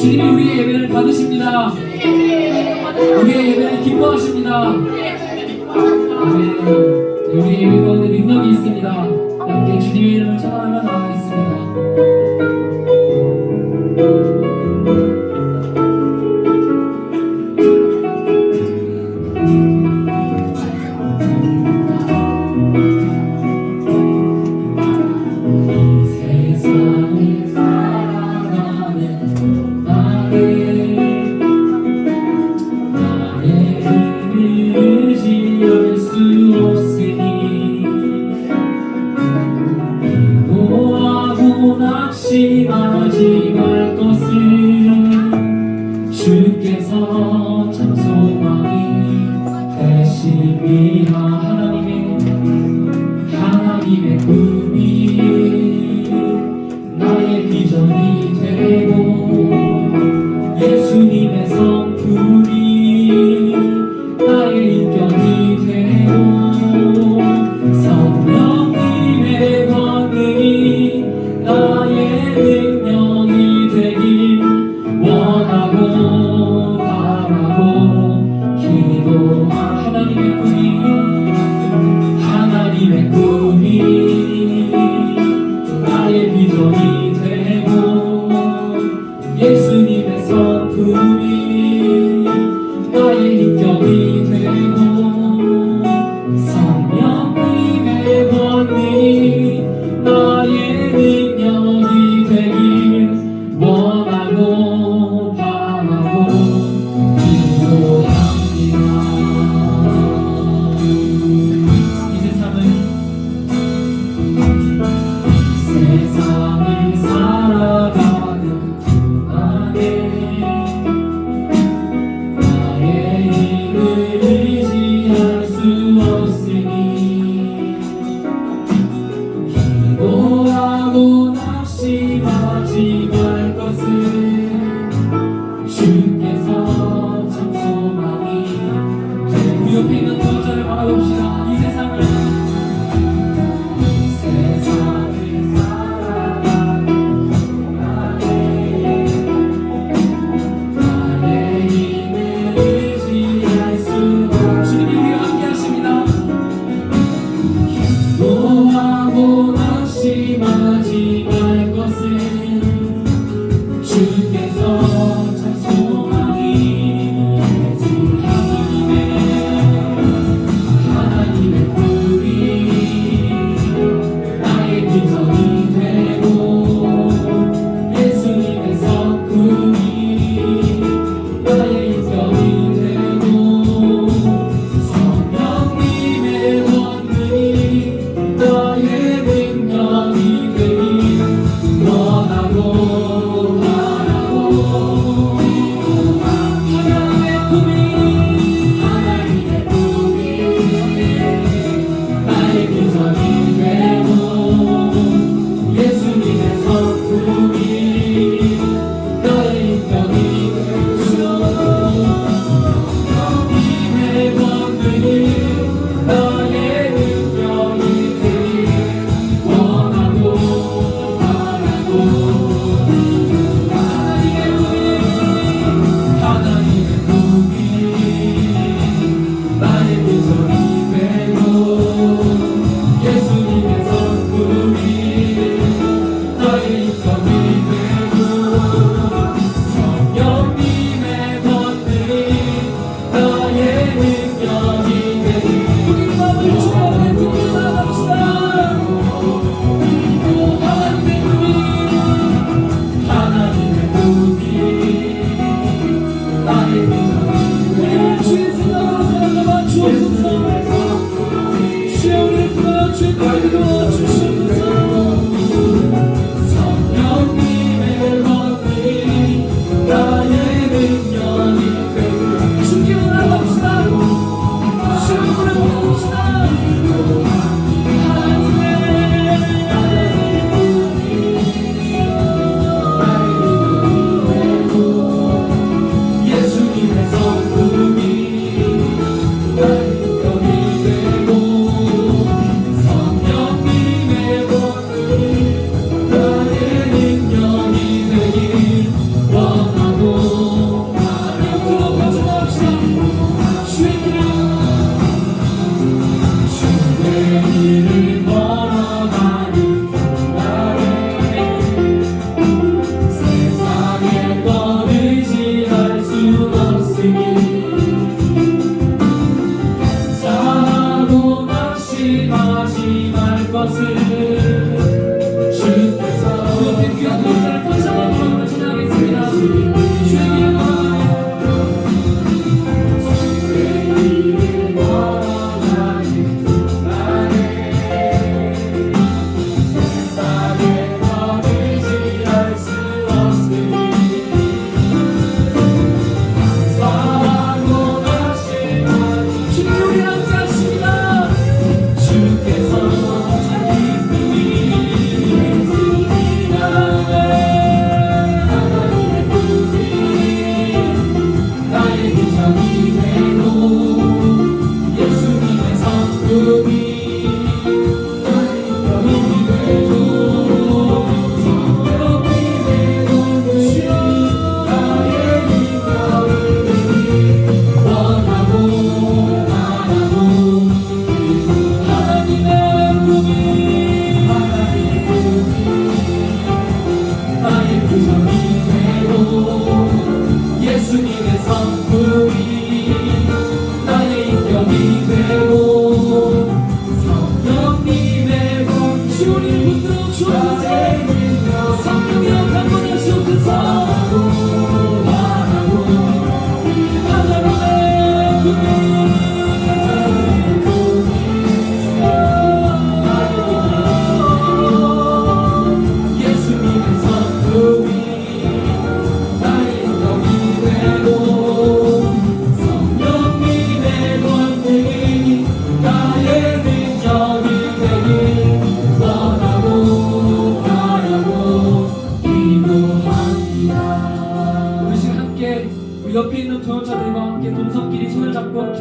주님이 우리의 예배를 받으십니다. 우리의 예배를 기뻐하십니다. 아멘. 우리의 예배 가운데 능력이 있습니다. 함께 주님의 이름을 찬양하며 나아가겠습니다. 낙심하지 말 것을 주께서 참 소망이 되심이라. 하나님의 꿈이 나의 비전이 되고 예수님의 성품이 나의 인격이 되고 성령님의 권능이 나의 능력이 되길 원하고 바라고 기도하. 하나님의 꿈이 나의 비전이 되고 예수님의 성품이 나의 인격이 되고 성령님의 권능이 나의 능력이 되길 원하고 바라고 기도합니다. 세상을 살아가는 동안에 나의 힘을 의지할 수 없으니 기도하고 낙심하지 말 것을 주께서 참 소망이 되고. 우리 옆에 있는 도전을 바라봅시다. 이 세상을 낙심하지 말 것을 주께서 참 소망이 하나님의 꿈이 나의 비전이 되고 예수님의 성품이 나의 인격이 되고 성령님의 권능이 나의 능력이 되길 원하고 바라고 하나님의 꿈이 나의 비전이 되고 예수님의 성품이 나의 인격이 되고 성령님의 권능이 나의 능력이 되길 원하고 바라고 하나님의 꿈이 나의 비전이 되고 예수님의 성품이 나의 인격이 되고 성령님의 권능이 나의 능력이 되길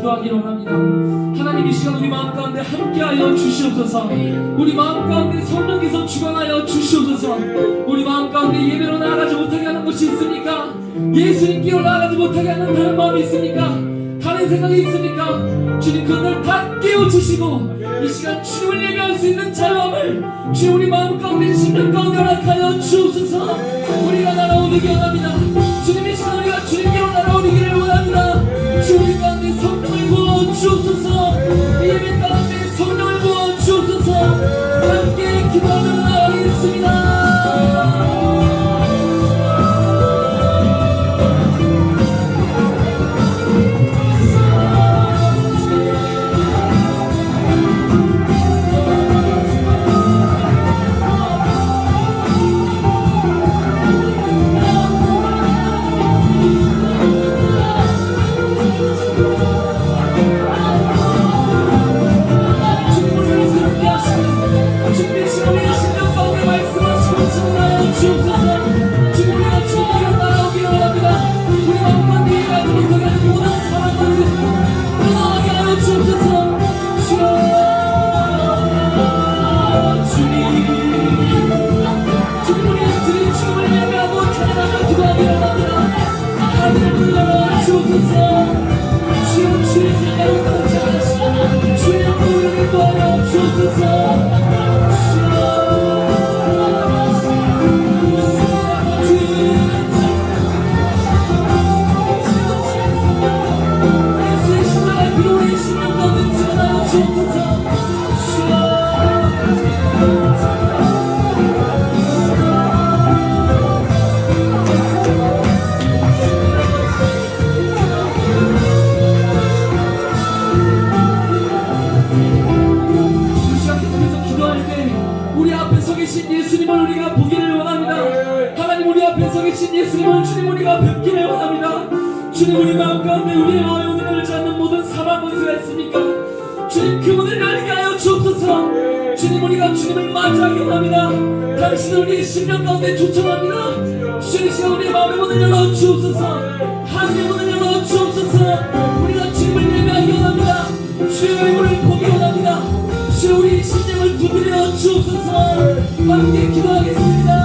기도하기 원합니다. 하나님 이 시간 우리 마음 가운데 함께하여 주시옵소서. 우리 마음 가운데 성령께서 주관하여 주시옵소서. 우리 마음 가운데 예배로 나아가지 못하게 하는 것이 있습니까? 예수님께로 나아가지 못하게 하는 다른 마음이 있습니까? 다른 생각이 있습니까? 주님 그걸 다 깨워주시고 이 시간 주님을 예배할 수 있는 자유함을 주님 우리 마음 가운데 심령 가운데 허락하여 주옵소서. 우리가 날아오르기 원합니다. 주님 이 시간 우리가 주님께로 날아오르기를 원합니다. 주님 우리 가운데 성령을 부어 주옵소서. 이 예배 가운데 성령을 부어 주옵소서. 함께 기도하며 나아가겠습니다. 예수님을 주님 우리가 뵙기를 원합니다. 주님 우리 마음 가운데 우리의 어려움을 열지 않는 모든 사망 문제가 있습니까? 주님 그 문을 열게 하여 주옵소서. 주님 우리가 주님을 맞이하기 원합니다. 당신은 우리의 심령 가운데 초청합니다. 주님 시간 우리의 마음의 문을 열어 주옵소서. 하늘의 문을 열어 주옵소서. 우리가 주님을 예배하기 원합니다. 주님의 문을 보기 원합니다. 주님 우리의 심령을 두드려 주옵소서. 함께 기도하겠습니다.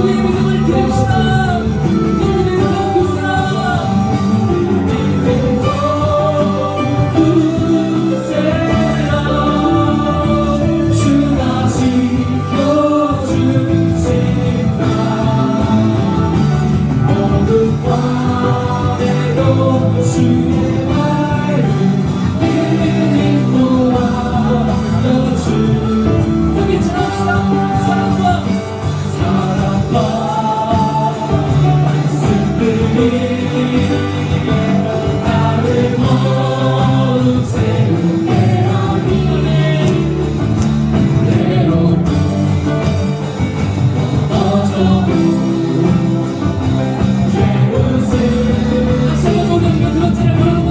우리의 믿음을 드립시다. 우리의 믿음을 주의 말을 믿고 알아주 여기 지납시다. 사랑과 말씀들이 나를 거룩 세우게 하니 때로는 어쩌고 죄를 다시 한번 우리가 들었지를 모르는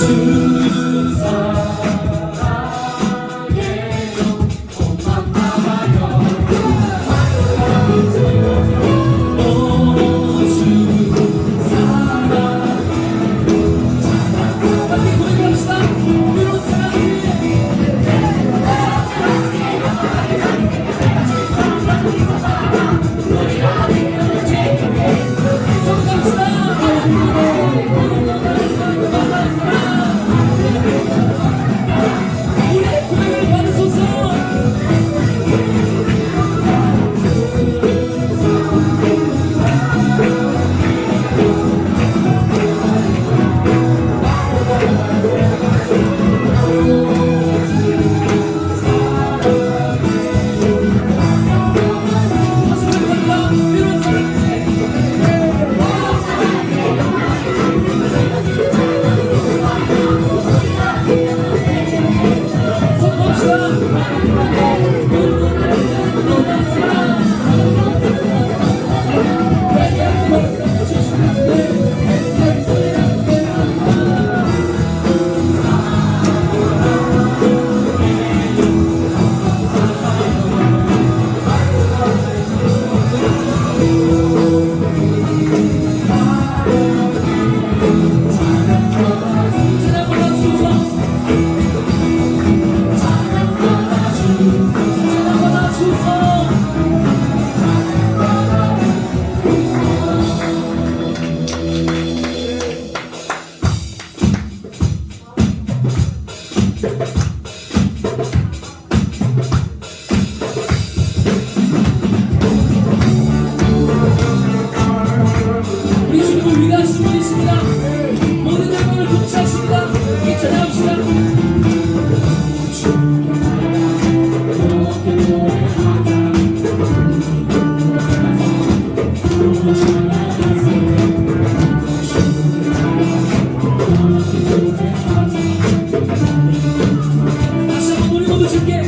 주 사랑해요 고맙나봐요 오 주 사랑해요 함께 고백합시다 이런 사랑이 우리의 고백을 받으소서 우리 주님은 위대하신 분이십니다. 모든 영광을 동치하십니다. 함께 찬양합시다. 다시 한번 우리 모두 주께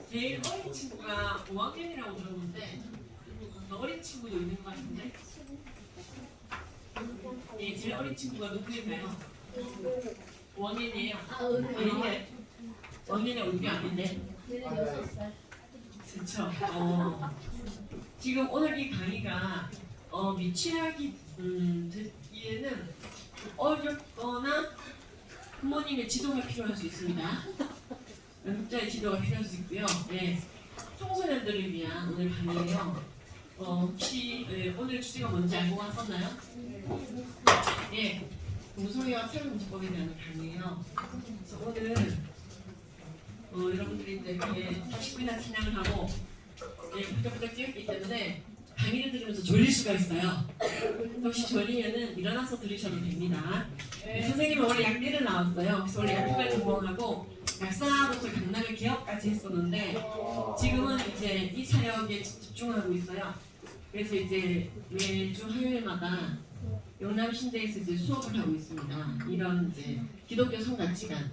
제일 어린 친구가 5학년이라고 들었는데 더 어린 친구도 있는 것 같은데. 네, 제일 어린 친구가 누구인가요? 5학년이에요. 아닌데. 5학년이 얼굴이 아닌데. 그렇죠. 지금 오늘 이 강의가 미취학이 듣기에는 어렵거나 부모님의 지도가 필요할 수 있습니다. 연습자의 지도가 필요할 수 있고요. 네, 청소년들을 위한 오늘 강의예요. 혹시 오늘 주제가 뭔지 알고 왔었나요? 네, 동성애와 사회문제법에 대한 강의예요. 그래서 오늘 여러분들이 이제 이렇게 40분이나 찬양을 하고 부쩍부쩍 뛰었기 때문에 강의를 들으면서 졸릴 수가 있어요. 혹시 졸리면은 일어나서 들으셔도 됩니다. 선생님은 원래 약대를 나왔어요. 그래서 원래 약국을 전공하고 약사로서 강남의 개업까지 했었는데 지금은 이제 이 사역에 집중하고 있어요. 그래서 이제 매주 화요일마다 영남신대에서 이제 수업을 하고 있습니다. 이런 이제 기독교 성가치관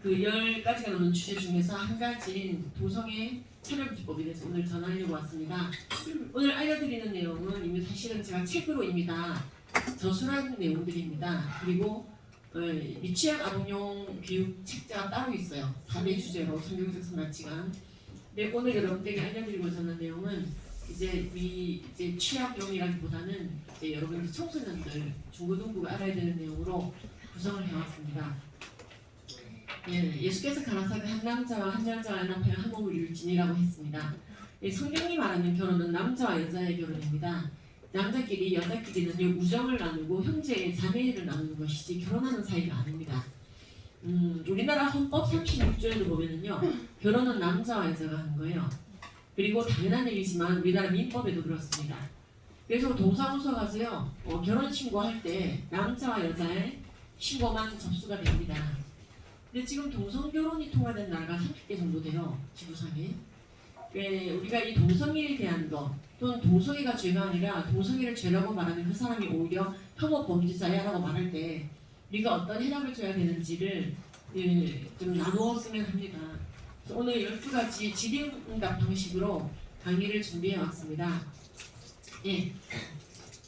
그 10가지가 넘는 주제 중에서 한 가지인 동성애 차별기법에 대해서 오늘 전하려고 왔습니다. 오늘 알려드리는 내용은 이미 사실은 제가 책으로 이미 다 저술한 내용들입니다. 그리고 미취학 아동용 교육 책자가 따로 있어요. 4대 주제로 성경적 성가치관. 근데 오늘 여러분들에게 알려드리고자 하는 내용은 이제 취약용이라기보다는 이제 여러분들 청소년들 중고등부가 알아야 되는 내용으로 구성을 해왔습니다. 예수께서 가라사대 한 남자와 한 여자와 연합하여 한 몸을 이룰지니라고 했습니다. 성경이 말하는 결혼은 남자와 여자의 결혼입니다. 남자끼리 여자끼리는 우정을 나누고 형제 자매를 나누는 것이지 결혼하는 사이가 아닙니다. 우리나라 헌법 36조에도 보면은요 결혼은 남자와 여자가 하는 거예요. 그리고 당연한 얘기지만 우리나라 민법에도 그렇습니다. 그래서 동사무소 가서요 결혼 신고할 때 남자와 여자의 신고만 접수가 됩니다. 근데 지금 동성결혼이 통과된 나라가 30개 정도 돼요. 지구상에. 우리가 이 동성애에 대한 것 또는 동성애가 죄가 아니라 동성애를 죄라고 말하는 그 사람이 오히려 혐오 범죄자야 라고 말할 때 우리가 어떤 해답을 줘야 되는지를 좀 나누었으면 합니다. 그래서 오늘 12가지 질의응답 방식으로 강의를 준비해 왔습니다.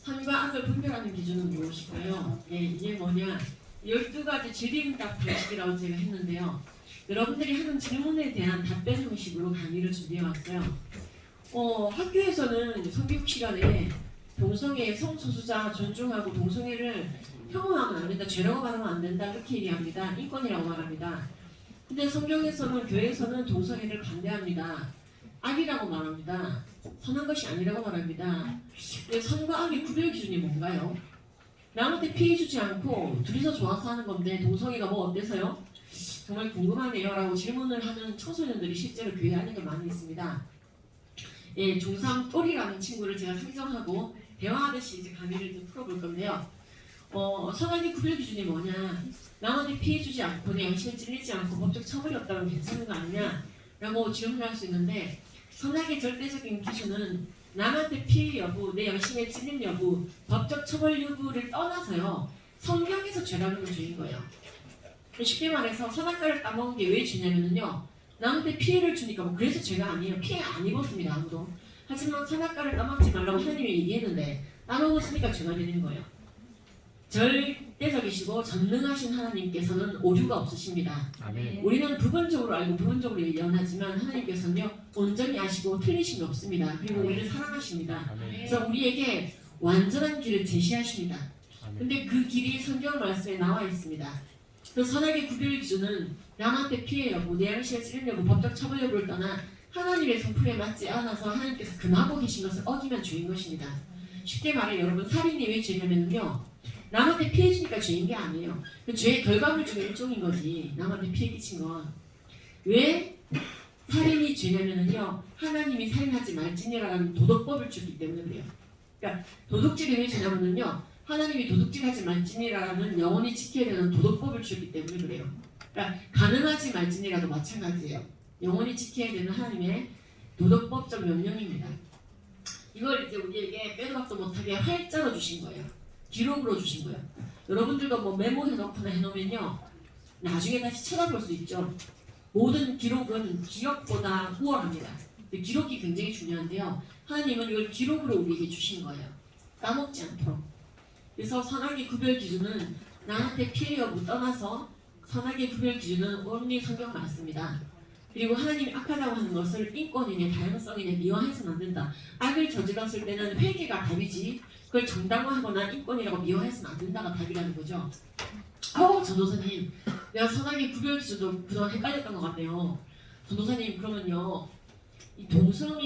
선과 악을 분별하는 기준은 무엇일까요? 이게 뭐냐? 12가지 질의응답 방식이라고 제가 했는데요. 여러분들이 하는 질문에 대한 답변 형식으로 강의를 준비해왔어요. 학교에서는 성교육 시간에 동성애 성소수자 존중하고 동성애를 혐오하면 안 된다, 죄라고 말하면 안 된다 이렇게 얘기합니다. 인권이라고 말합니다. 근데 성경에서는 교회에서는 동성애를 반대합니다. 악이라고 말합니다. 선한 것이 아니라고 말합니다. 선과 악의 구별 기준이 뭔가요? 남한테 피해 주지 않고 둘이서 좋아서 하는 건데 동성애가 뭐 어때서요? 정말 궁금하네요 라고 질문을 하는 청소년들이 실제로 교회 안에도 많이 있습니다. 중3 똘이라는 친구를 제가 상정하고 대화하듯이 이제 강의를 좀 풀어볼 건데요. 선악의 구별 기준이 뭐냐? 남한테 피해 주지 않고 내 양심에 찔리지 않고 법적 처벌이 없다면 괜찮은 거 아니냐? 라고 질문할 수 있는데 선악의 절대적인 기준은 남한테 피해 여부, 내 양심에 찔림 여부, 법적 처벌 여부를 떠나서요. 성경에서 죄라는 건 죄인 거예요. 쉽게 말해서 선악과를 따먹은 게 왜 죄냐면요. 남한테 피해를 주니까 뭐 그래서 죄가 아니에요. 피해 안 입었습니다. 아무도. 하지만 선악과를 따먹지 말라고 하나님이 얘기했는데 따먹었으니까 죄가 되는 거예요. 절대적이시고 전능하신 하나님께서는 오류가 없으십니다. 아멘. 우리는 부분적으로 알고 부분적으로 예언하지만 하나님께서는요 온전히 아시고 틀리심이 없습니다. 그리고 우리를 사랑하십니다. 아멘. 그래서 우리에게 완전한 길을 제시하십니다. 근데 그 길이 성경 말씀에 나와 있습니다. 그 선악의 구별 기준은 남한테 피해 여부, 내 양심에 찔림 여부, 법적 처벌 여부를 떠나 하나님의 성품에 맞지 않아서 하나님께서 금하고 계신 것을 어기면 죄인 것입니다. 쉽게 말해 여러분 살인이 왜 죄냐면요. 남한테 피해 주니까 죄인 게 아니에요. 그 죄의 결과물 중에 일종인 거지. 남한테 피해 끼친 건. 왜 살인이 죄냐면요. 하나님이 살인하지 말지니라는 도덕법을 주기 때문에 그래요. 그러니까 도둑질이 왜 죄냐면요. 하나님이 도둑질하지 말지니라는 영원히 지켜야 되는 도덕법을 주기 때문에 그래요. 그러니까 가능하지 말지니라도 마찬가지예요. 영원히 지켜야 되는 하나님의 도덕법적 명령입니다. 이걸 이제 우리에게 빼도 박도 못하게 활자로 주신 거예요. 기록으로 주신 거예요. 여러분들도 뭐 메모해놓거나 해놓으면요 나중에 다시 찾아볼 수 있죠. 모든 기록은 기억보다 후원합니다. 기록이 굉장히 중요한데요. 하나님은 이걸 기록으로 우리에게 주신 거예요. 까먹지 않도록. 그래서 선악의 구별 기준은 나한테 피해 여부 떠나서 선악의 구별 기준은 온리 성경 말씀이다. 그리고 하나님이 악하다고 하는 것을 인권이냐 다양성이냐 미화해서는 안 된다. 악을 저질렀을 때는 회개가 답이지 그걸 정당화하거나 인권이라고 미화해서는 안 된다가 답이라는 거죠. 전도사님, 내가 선악의 구별 기준도 그동안 헷갈렸던 것 같네요. 전도사님, 그러면요, 이 동성애는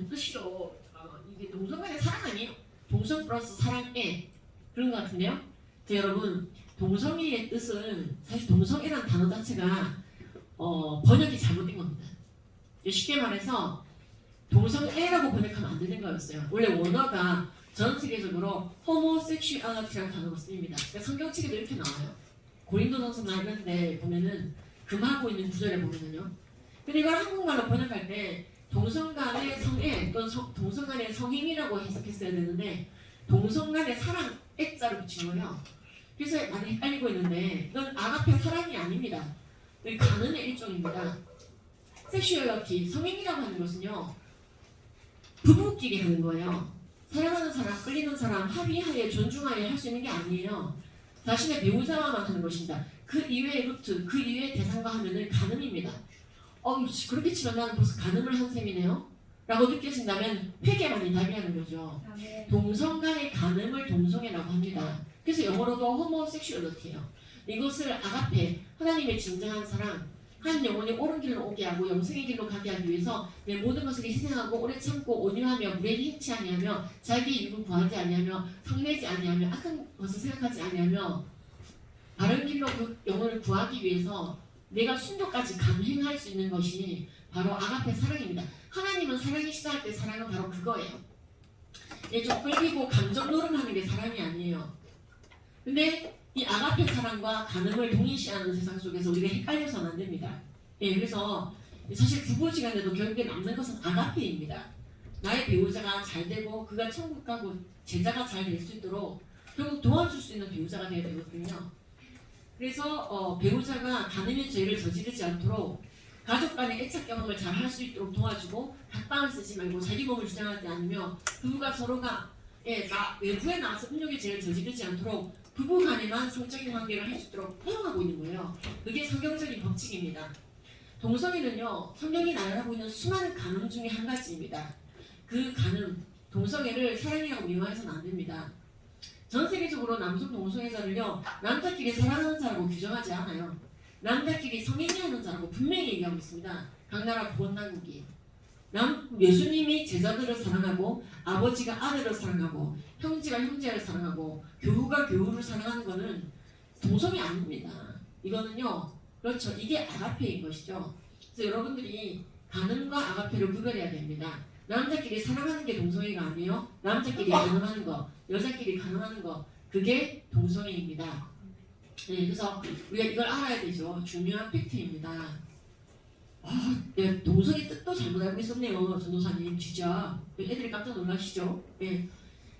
뜻이로 이게 동성간의 사랑 아니에요? 동성 플러스 사랑애 그런 것 같은데요. 여러분, 동성애의 뜻은 사실 동성애라는 단어 자체가 번역이 잘못된 겁니다. 쉽게 말해서 동성애라고 번역하면 안 되는 거였어요. 원래 원어가 전 세계적으로 호모섹슈얼리티라는 단어가 쓰입니다. 그러니까 성경책에도 이렇게 나와요. 고린도전서나 이런 데 보면은 금하고 있는 구절에 보면은요. 근데 이걸 한국말로 번역할 때 동성 간의 성애 또는 동성 간의 성행이라고 해석했어야 되는데 동성 간의 사랑 애자를 붙인 거예요. 그래서 많이 헷갈리고 있는데 이건 아가페 사랑이 아닙니다. 가늠의 일종입니다. 섹슈얼리티, 성행이라고 하는 것은요. 부부끼리 하는 거예요. 사랑하는 사람, 끌리는 사람, 합의하에 존중하에 할 수 있는 게 아니에요. 자신의 배우자와만 하는 것입니다. 그 이외의 루트, 그 이외의 대상과 하면은 가늠입니다. 그렇게 치면 나는 벌써 가늠을 한 셈이네요? 라고 느껴진다면 회개만이 답이라는 거죠. 동성 간의 가늠을 동성애라고 합니다. 그래서 영어로도 호모섹슈얼리티예요. 이것을 아가페, 하나님의 진정한 사랑, 한 영혼이 옳은 길로 오게 하고 영생의 길로 가게 하기 위해서 내 모든 것을 희생하고 오래 참고 온유하며 무례히 행치 아니하며 자기의 유익을 구하지 아니하며 성내지 아니하며 악한 것을 생각하지 아니하며 바른 길로 그 영혼을 구하기 위해서 내가 순종까지 감행할 수 있는 것이 바로 아가페 사랑입니다. 하나님은 사랑이 시작할 때 사랑은 바로 그거예요. 좀 끌리고 감정 노름하는 게 사랑이 아니에요. 근데 이 아가페 사랑과 가늠을 동일시하는 세상 속에서 우리가 헷갈려서는 안 됩니다. 그래서 사실 부부지간에도 결국에 남는 것은 아가페입니다. 나의 배우자가 잘 되고 그가 천국 가고 제자가 잘 될 수 있도록 결국 도와줄 수 있는 배우자가 되어야 되거든요. 그래서 배우자가 가늠의 죄를 저지르지 않도록 가족 간의 애착 경험을 잘 할 수 있도록 도와주고 각방을 쓰지 말고 자기 몸을 주장하지 않으며 부부가 서로가 외부에 나와서 음욕의 죄를 저지르지 않도록 부부 간에만 성적인 관계를 할 수 있도록 허용하고 있는 거예요. 그게 성경적인 법칙입니다. 동성애는요, 성경이 나열하고 있는 수많은 간음 중에 한 가지입니다. 그 간음, 동성애를 사랑이라고 미화해서는 안 됩니다. 전 세계적으로 남성 동성애자를요, 남자끼리 사랑하는 자라고 규정하지 않아요. 남자끼리 성행위하는 자라고 분명히 얘기하고 있습니다. 각 나라 보건당국이. 예수님이 제자들을 사랑하고 아버지가 아들을 사랑하고 형제가 형제를 사랑하고 교우가 교우를 사랑하는 것은 동성이 아닙니다. 이거는요, 그렇죠. 이게 아가페인 것이죠. 그래서 여러분들이 간음과 아가페를 구별해야 됩니다. 남자끼리 사랑하는 게 동성애가 아니에요. 남자끼리 간음하는 거, 여자끼리 간음하는 거, 그게 동성애입니다. 그래서 우리가 이걸 알아야 되죠. 중요한 팩트입니다. 동성애 뜻도 잘못 알고 있었네요, 전도사님. 진짜 애들이 깜짝 놀라시죠?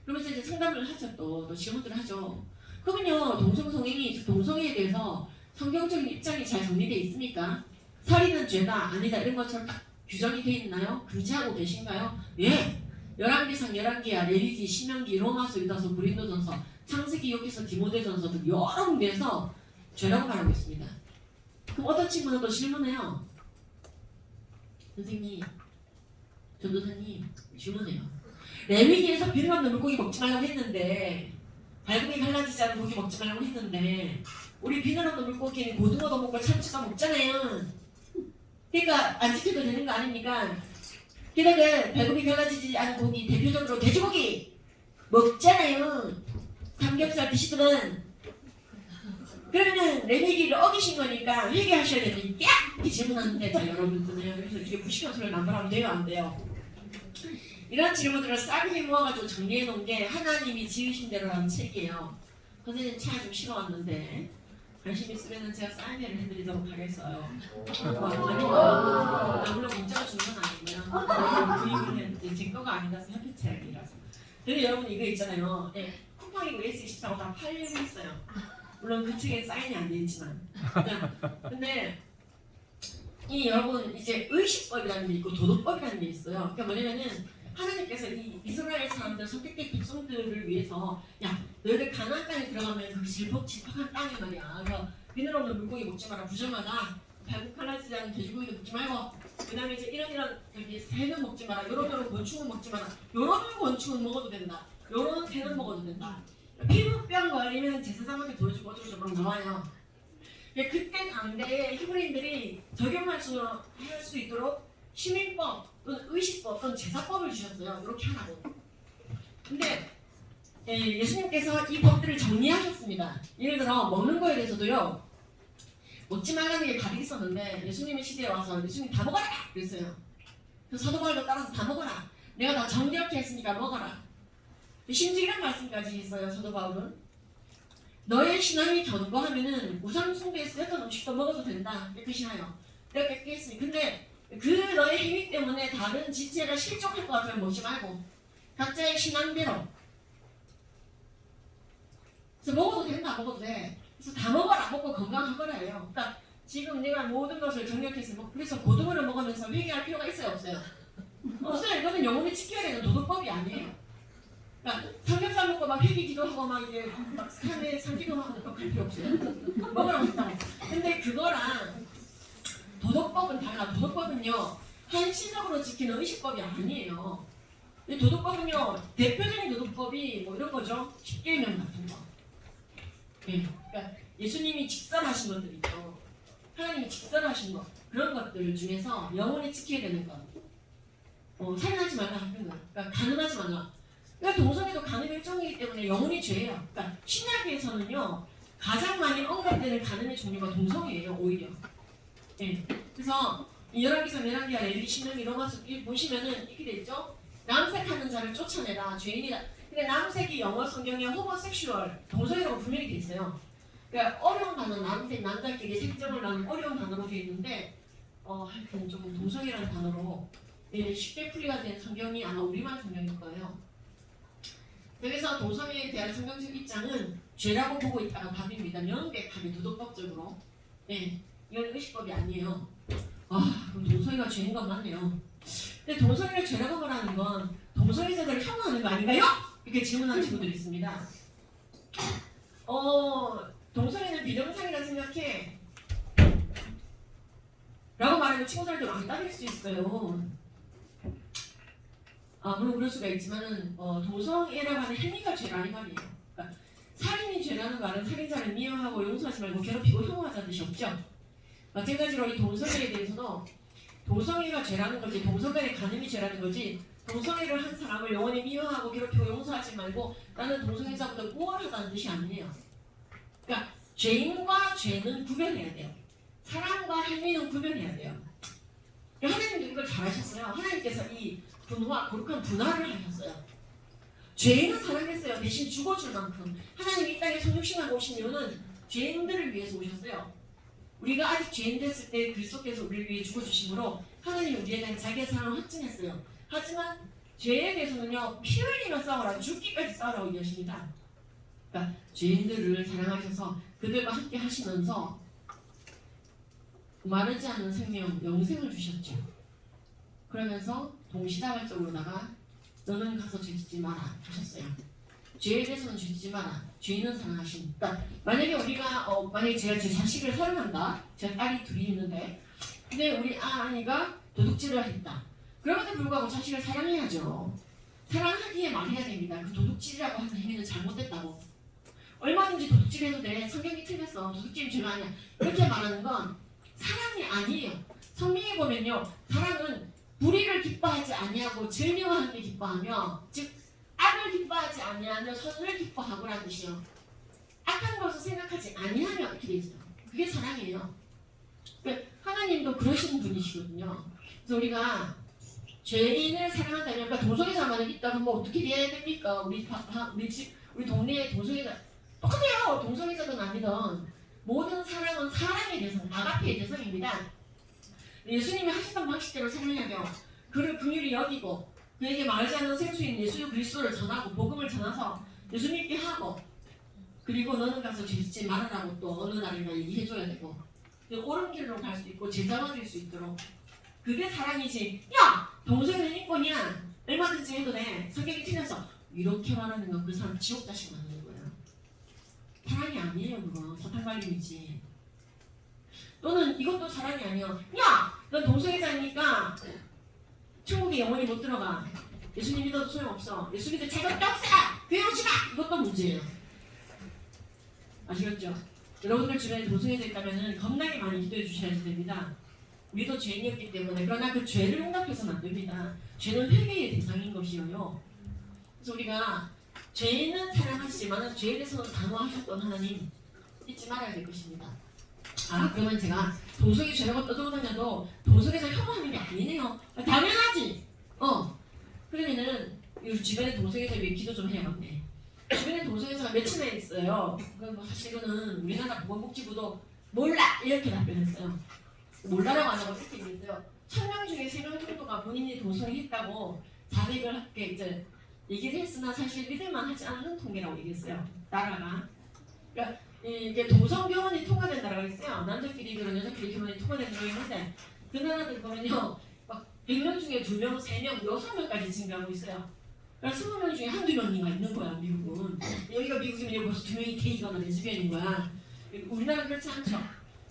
그러면서 이제 상담을 하죠. 또 질문들을 하죠. 그러면요, 동성애에 대해서 성경적인 입장이 잘 정리되어 있습니까? 살인은 죄다, 아니다 이런 것처럼 딱 규정이 되어 있나요? 금지하고 계신가요? 열왕기상, 열왕기야, 레위기, 신명기, 로마서, 유다서, 고린도전서, 창세기, 욥기서, 디모데전서 등 여러 군데에서 죄라고 말하고 있습니다. 그럼 어떤 친구는 또 질문해요. 선생님, 전도사님, 질문해요. 레위기에서 비름 없는 물고기 먹지 말라고 했는데, 발굽이 갈라지지 않은 고기 먹지 말라고 했는데, 우리 비늘 없는 물고기는 고등어도 먹고 참치도 먹잖아요. 그러니까 안 지켜도 되는 거 아닙니까? 게다가 발굽이 갈라지지 않은 고기, 대표적으로 돼지고기 먹잖아요. 삼겹살 드시더만. 그러면 레위기를 어기신 거니까 회개하셔야 되니까 이렇게 질문하는데, 자 여러분들은요, 그래서 이게 부시간 소리를 남발하면 돼요, 안 돼요? 이런 질문들을 싸그리 모아가지고 정리해 놓은 게 하나님이 지으신 대로라는 책이에요. 선생님 차 좀 실어 왔는데 관심 있으면 제가 사인회를 해드리도록 하겠어요. 아니요, 물론 문자가 준 건 아니고요. 그림을 했는데 제 거가 아니라서 협회체이라서. 근데 여러분 이거 있잖아요. 쿠팡이고 S24고 다 팔리고 있어요. 물론 그 책에 사인이 안 돼 있지만. 근데 이 여러분 이제 의식법이라는 게 있고 도덕법이라는 게 있어요. 그러니까 뭐냐면은 하나님께서 이 이스라엘 사람들 선택된 백성들을 위해서 야 너희들 가나안 땅에 들어가면 그 질퍽질퍽한 땅이 말이야. 그래서 비늘 없는 물고기 먹지 마라. 부정하다. 발국할라지지 않은 돼지고기도 먹지 말고 그다음에 이제 이런 저기 새는 먹지 마라. 요런 곤충은 먹지 마라. 요런 곤충은 먹어도 된다. 요런 새는 먹어도 된다. 피부병 걸리면 제사장한테 보여주고 어쩌고저쩌고 나와요. 그때 당대에 히브리인들이 적용할 수 있도록 시민법 또는 의식법 또는 제사법을 주셨어요. 이렇게 하라고. 근데 예수님께서 이 법들을 정리하셨습니다. 예를 들어 먹는 거에 대해서도요. 먹지 말라는 게 가득 있었는데 예수님의 시대에 와서 예수님 다 먹어라! 그랬어요. 그래서 사도 바울도 따라서 다 먹어라. 내가 다 정결케 했으니까 먹어라. 심지어 이런 말씀까지 했어요. 사도 바울은 너의 신앙이 견고하면은 우상 숭배에 쓰였던 음식도 먹어도 된다. 깨끗이 하여. 내가 깨끗이 했으니. 근데 그 너의 행위 때문에 다른 지체가 실족할 것 같으면 먹지 말고 각자의 신앙대로. 그래서 먹어도 된다. 먹어도 돼. 그래서 다 먹어라. 먹고 건강하거라예요. 그러니까 지금 내가 모든 것을 정력해서 그래서 고등어를 먹으면서 회개할 필요가 있어요? 없어요? 없어요. 이거는 영혼이 지켜야 되는 도덕법이 아니에요. 그러니까 삼겹살 먹고 막 회개 기도하고 막 이제 막 산에 산기도하고 그럴 필요 없어요. 먹으라고 했다고. 근데 그거랑 도덕법은 달라. 도덕법은요 한시적으로 지키는 의식법이 아니에요. 도덕법은요 대표적인 도덕법이 뭐 이런 거죠. 십계명 같은 거. 그러니까 예수님이 직설하신 것들 있죠. 하나님이 직설하신 것 그런 것들 중에서 영혼이 지켜야 되는 것. 살인하지 말라 하는 거. 그러니까 간음하지 말라. 그러니까 동성애도 간음의 일종이기 때문에 영혼이 죄예요. 그러니까 신약에서는요 가장 많이 언급되는 간음의 종류가 동성애예요. 오히려. 그래서 열왕기서 열왕기하 레위 신명 이런 것을 보시면은 이렇게 돼 있죠. 남색하는 자를 쫓아내라 죄인이다. 근데 남색이 영어 성경에 호모섹슈얼 동성애라고 분명히 돼 있어요. 그러니까 어려운 단어 남색 남자끼리 색정을 나눈 어려운 단어로 돼 있는데 하여튼 좀 동성애라는 단어로 쉽게 풀이가 된 성경이 아마 우리만 성경일 거예요. 그래서 동성애에 대한 성경적 입장은 죄라고 보고 있다가 답입니다. 명백하게 도덕법적으로. 이건 의식법이 아니에요. 그럼 동성애가 죄인 건 맞네요. 근데 동성애를 죄라고 말하는 건 동성애자들을 혐오하는 거 아닌가요? 이렇게 질문하는 친구들이 있습니다. 동성애는 비정상이라 생각해. 라고 말하면 친구들한테 왕따될 수 있어요. 물론 그럴 수가 있지만은 동성애라고 하는 행위가 죄라 이 말이에요. 그러니까 살인이 죄라는 말은 살인자를 미워하고 용서하지 말고 괴롭히고 혐오하자는 뜻이 없죠. 마찬가지로 이 동성애에 대해서도 동성애가 죄라는 거지 동성간의 간음이 죄라는 거지 동성애를 한 사람을 영원히 미워하고 괴롭히고 용서하지 말고 나는 동성애자보다 우월하다는 뜻이 아니에요. 그러니까 죄인과 죄는 구별해야 돼요. 사랑과 행위는 구별해야 돼요. 하나님도 이걸 잘하셨어요. 하나님께서 이 거룩한 분화를 하셨어요. 죄인은 사랑했어요. 대신 죽어줄 만큼. 하나님이 이 땅에 성육신하고 오신 이유는 죄인들을 위해서 오셨어요. 우리가 아직 죄인 됐을 때 그리스도께서 우리를 위해 죽어주심으로 하나님이 우리에 대한 자기의 사랑을 확증했어요. 하지만 죄에 대해서는요. 피 흘리며 싸우라. 죽기까지 싸우라고 얘기하십니다. 그러니까 죄인들을 사랑하셔서 그들과 함께 하시면서 마르지 않는 생명, 영생을 주셨죠. 그러면서 동시다발적으로다가 너는 가서 죄짓지 마라 하셨어요. 죄에 대해서는 죄짓지 마라. 죄인은 사랑하신. 그러니까 만약에 우리가 만약에 제가 제 자식을 사랑한다. 제 딸이 둘이 있는데 근데 우리 아이가 도둑질을 했다. 그럼에도 불구하고 자식을 사랑해야죠. 사랑하기에 말해야 됩니다. 그 도둑질이라고 하는 행위는 잘못됐다고. 얼마든지 도둑질해도 돼. 성경이 틀렸어. 도둑질이 죄가 아니야. 이렇게 말하는 건 사랑이 아니에요. 성경에 보면요. 사랑은 불의를 기뻐하지 아니하고 즐겨하는 게 기뻐하며 즉 악을 기뻐하지 아니하며 선을 기뻐하고라는 뜻이요. 악한 것을 생각하지 아니하며 이렇게 돼 있어요. 그게 사랑이에요. 그러니까 하나님도 그러신 분이시거든요. 그래서 우리가 죄인을 사랑한다면 그러니까 동성애자만 있다면 뭐 어떻게 돼야 됩니까? 우리 동네에 동성애자 똑같아요. 동성애자든 아니든 모든 사랑은 사랑의 대상, 아가페의 대상입니다. 예수님이 하셨던 방식대로 사랑해야 돼요. 그를 긍휼히 여기고 그에게 말하지 않는 생수인 예수 그리스도를 전하고 복음을 전해서 예수 믿게 하고 그리고 너는 가서 죄짓지 말아라고 또 어느 날인가 얘기해줘야 되고 옳은 길로 갈 수 있고 제자가 될 수 있도록 그게 사랑이지. 야 동성애는 인권이야. 얼마든지 해도 돼. 성격이 틀려서 이렇게 말하는 건 그 사람 지옥 자식 만드는 거야. 사랑이 아니에요. 그거 사탕 발림이지. 또는 이것도 사랑이 아니야. 야! 넌 동성애자니까 천국에 영원히 못 들어가. 예수님 믿어도 소용없어. 예수 믿을 자격도 없어. 교회 오지 마. 이것도 문제예요. 아시겠죠? 여러분들 주변에 동성애자 있다면 겁나게 많이 기도해 주셔야 됩니다. 우리도 죄인이었기 때문에. 그러나 그 죄를 용납해서는 안 됩니다. 죄는 회개의 대상인 것이에요. 그래서 우리가 죄는 사랑하시지만 죄에 대해서는 단호하셨던 하나님 잊지 말아야 될 것입니다. 아 그러면 제가 동성애 죄라고 떠들고 다녀도 동성애자 혐오하는 게 아니네요. 당연하지. 그러면은 이 주변에 동성애자 위해 기도 좀 해야겠네. 주변에 동성애자가 몇이나 있어요. 뭐 사실 이거는 우리나라 보건복지부도 몰라 이렇게 답변했어요. 몰라라고 안 하고 이렇게 얘기했어요. 1000명 중에 3명 정도가 본인이 동성애했다고 자백을 할게 이제 얘기를 했으나 사실 믿을만 하지 않는 통계라고 얘기했어요. 나라가. 그러니까 이게 동성결혼이 통과된 나라가 있어요. 남자끼리 결혼, 여자끼리 결혼이 통과된 나라가 있는데 그 나라들 보면요. 막 100명 중에 2명, 3명, 6명까지 증가하고 있어요. 그러니까 20명 중에 한두 명인가 있는 거야, 미국은. 여기가 미국이면 벌써 2명이 게이거나 레즈비언인 거야. 우리나라는 그렇지 않죠.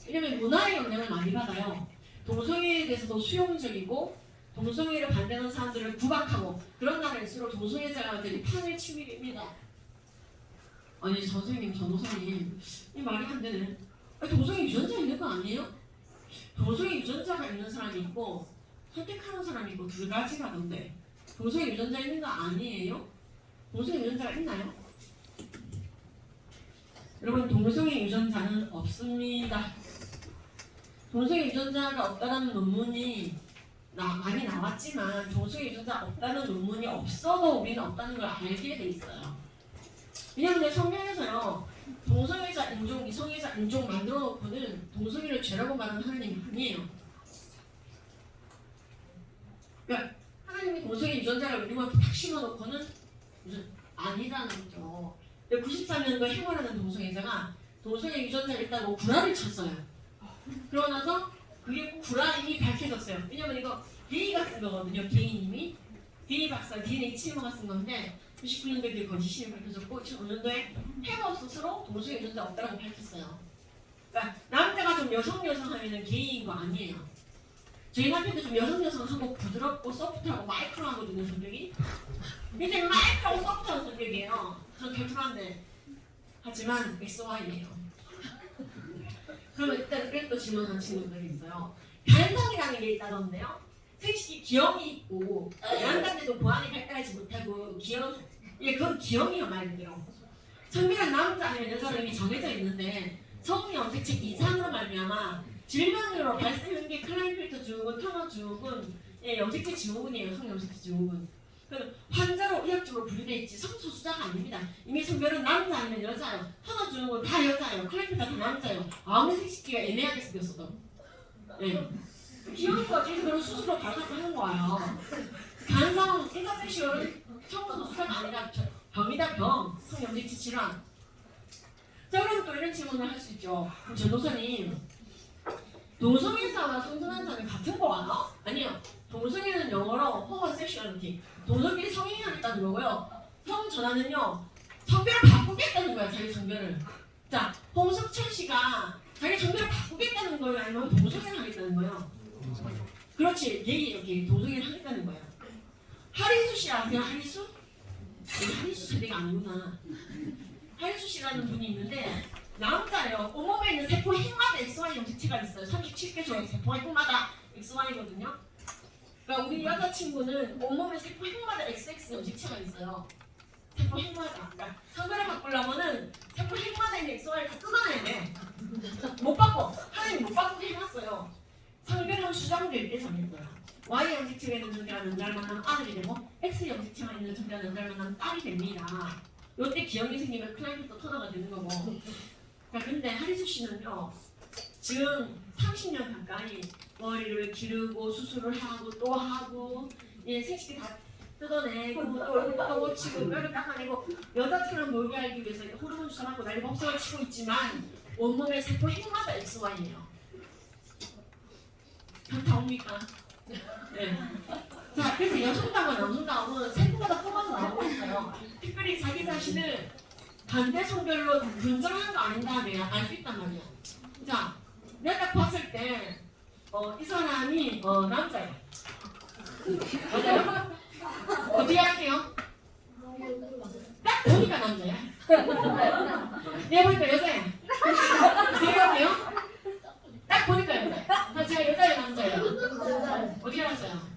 왜냐면 문화의 영향을 많이 받아요. 동성애에 대해서도 수용적이고 동성애를 반대하는 사람들을 구박하고 그런 나라일수록 동성애자들이 판을 치밀입니다. 아니 선생님, 전도사님 이 말이 안 되네. 동성애 유전자 있는 거 아니에요? 동성애 유전자가 있는 사람이 있고 선택하는 사람이 있고 두 가지라던데 동성애 유전자 있는 거 아니에요? 동성애 유전자가 있나요? 여러분 동성애 유전자는 없습니다. 동성애 유전자가 없다는 논문이 많이 나왔지만 동성애 유전자 없다는 논문이 없어도 우리는 없다는 걸 알게 돼 있어요. 왜냐하면 성경에서요 동성애자 인종, 이성애자 인종 만들어 놓고는 동성애를 죄라고 말하는 하나님이 아니에요. 그러니까 하나님이 동성애 유전자를 우리한테 탁 심어놓고는 아니라는 거죠. 94년도 해고라는 동성애자가 동성애 유전자가 있다고 구라를 쳤어요. 그러고 나서 그게 구라임이 밝혀졌어요. 왜냐면 이거 게이가 쓴 거거든요. 게이님이 게이 박사 DNA 치료가 쓴 건데 99년도에 그게 거짓이 밝혀졌고 2005년도에 해고 스스로 동성애 유전자 없다고 밝혔어요. 그러니까 남자가 좀 여성 하면은 게이인 거 아니에요. 저희 남편도 좀 여성하고 부드럽고 소프트하고 마이크로하거든요. 성격이 굉장히 마이크로하고 소프트한 성격이에요. 전 개풀한데 하지만 XY예요. 그러면 일단 이렇게 또 질문하는 친구들이 있어요. 간성이라는 게 있다던데요. 생식기 기형이 있고 양간데도 보안이 발달하지 못하고 기형, 그건 기형이요 말 그대로. 성별한 남자 아니면 여자로 이미 정해져 있는데 성이 염색체 이상으로 말미암아 질병으로 발생하는 게 클라인필터 증후군, 터너 증후군, 염색체 증후군이에요. 성염색체 증후군. 그래서 환자로 의학적으로 분류되어 있지 성소수자가 아닙니다. 이미 성별은 남자 아니면 여자예요. 터너 증후군 다 여자예요. 클라인필터 다 남자예요. 아무리 생식기가 애매하게 생겼어도. 기형과 그런 수술로 발각하는 거예요. 간성, 인터섹슈얼은 성소수자가 아니라 병이다 병. 성염색체 질환. 자 그럼 또 이런 질문을 할 수 있죠. 그럼 전도사님 동성애자와 성전환자는 같은 거예요? 아니요. 동성애는 영어로 호모섹슈얼리티. 동성끼리 성행하겠다는 거고요. 성전환은요. 성별을 바꾸겠다는 거야. 자기 성별을. 자, 홍석천 씨가 자기 성별을 바꾸겠다는 거예요? 아니면 동성애를 하겠다는 거예요? 그렇지. 게이 이렇게 동성애를 하겠다는 거예요. 하리수 씨 아세요? 하리수? 하리수 세대가 아니구나. 하리수 씨라는 분이 있는데 남자예요. 온몸에 있는 세포 핵마다 XY 염색체가 있어요. 37개 조의 세포 핵마다 XY거든요. 그러니까 우리 여자친구는 온몸에 세포 핵마다 XX 염색체가 있어요. 세포 핵마다. 그러니까 성별을 바꾸려면은 세포 핵마다 있는 XY를 다 뜯어내야 돼. 못 바꿔. 하나님 못 바꾸게 해놨어요. 성별은 수정될 때 정했어요. Y 염색체가 있는 전자가 남자를 만나면 아들이 되고 X 염색체가 있는 전자가 남자를 만나면 딸이 됩니다. 이때 기형이 생기면 클라이언트 터너가 되는 거고. 그러니까 근데 하리수 씨는요. 지금 30년 가까이 머리를 기르고 수술을 하고 또 하고 생식기 다 뜯어내고 또 고치고 뼈를 깎아내고 여자처럼 놀게 하기 위해서 호르몬 주사하고 난리 법석을 치고 있지만 온몸의 세포 핵마다 XY예요. 현타옵니까? 네. 자, 그래서 여성당과 남성당은 세부마다 뽑아서 나오고 있어요. 특별히 자기 자신을 반대 성별로 긍정하는 거 아닌가 알 수 있단 말이야. 자, 내가 딱 봤을 때, 이 사람이, 남자예요. 맞아요? 어떻게 할게요? 딱 보니까 남자야. 얘 보니까 여자야. 어떻게 할게요? 딱 보니까 여자야. 제가 여자예요, 남자예요? 어떻게 알았어요?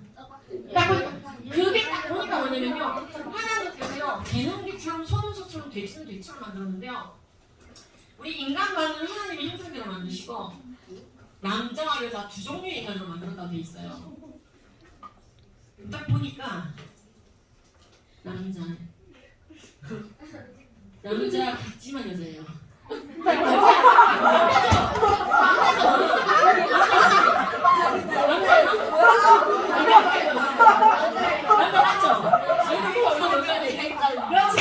딱 보니까. 그게 딱 보니까 뭐냐면요. 하나님께서요, 개능기처럼 소문소처럼 돼지처럼 만들었는데요. 우리 인간만은 하나님의 형상대로 만드시고, 남자와 여자 두 종류의 인간으로 만들었다고 돼 있어요. 딱 보니까 남자 같지만 여자예요. 남자 맞죠? 그렇지.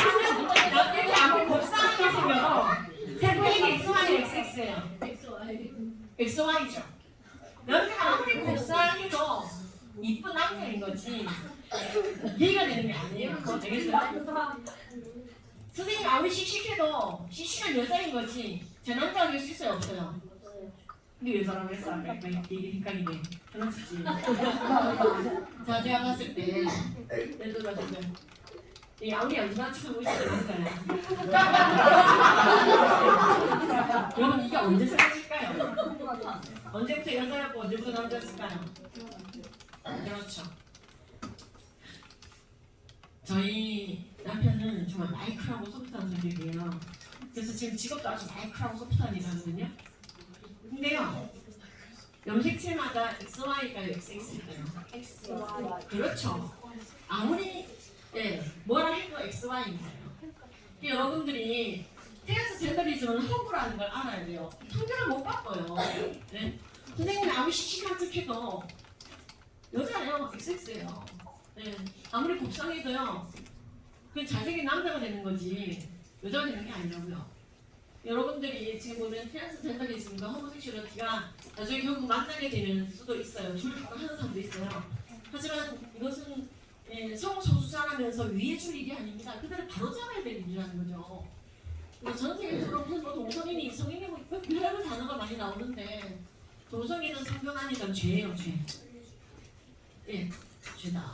아무리 곱상하게 생겨도 세포에게 XY, XX예요. XY죠. 남자가 아무리 곱상해도 이쁜 남자인 거지 이해가 되는 게 아니에요. 그거 되겠어요? 선생님 아무리 씩씩해도 씩씩한 여자인 거지 제 남자가 될 수 있어요? 없어요? 근데 여자라고 했어. 아까 이게 헷갈리네. 그렇지. 자, 제가 봤을 때 예를 들어서 아무리 연주만 치고 있어도 남자야. 여러분 이게 언제 생겼을까요? 언제부터 여자였고 언제부터 남자였을까요? 그렇죠. 저희 남편은 정말 마이크라고 소프트한 성격이에요. 그래서 지금 직업도 아주 마이크라고 소프트한 일 하거든요. 근데요, 염색체마다 XY가요, XX일까요? XY. 그렇죠. 아무리 뭐라 해도 XY입니다. 여러분들이 트랜스 젠더리즘은 허구라는 걸 알아야 돼요. 통계를 못 바꿔요. 네? 선생님이 아무리 씩씩한 척해도 여자예요, XX예요. 네. 아무리 곱상해도요, 그냥 잘생긴 남자가 되는 거지 여자가 되는 게 아니라고요. 여러분들이 지금 보면 트랜스 젠더리즘과 호모섹슈얼리티가 나중에 결국 만나게 되는 수도 있어요. 둘 다 하는 사람도 있어요. 하지만 이것은 성소수자라면서 위해줄 일이 아닙니다. 그들을 바로잡아야 될 일이라는 거죠. 전 세계적으로 무슨 동성인이 이성인이고 별의별 단어가 많이 나오는데 동성인은 성경 아니던 죄예요, 죄. 죄다.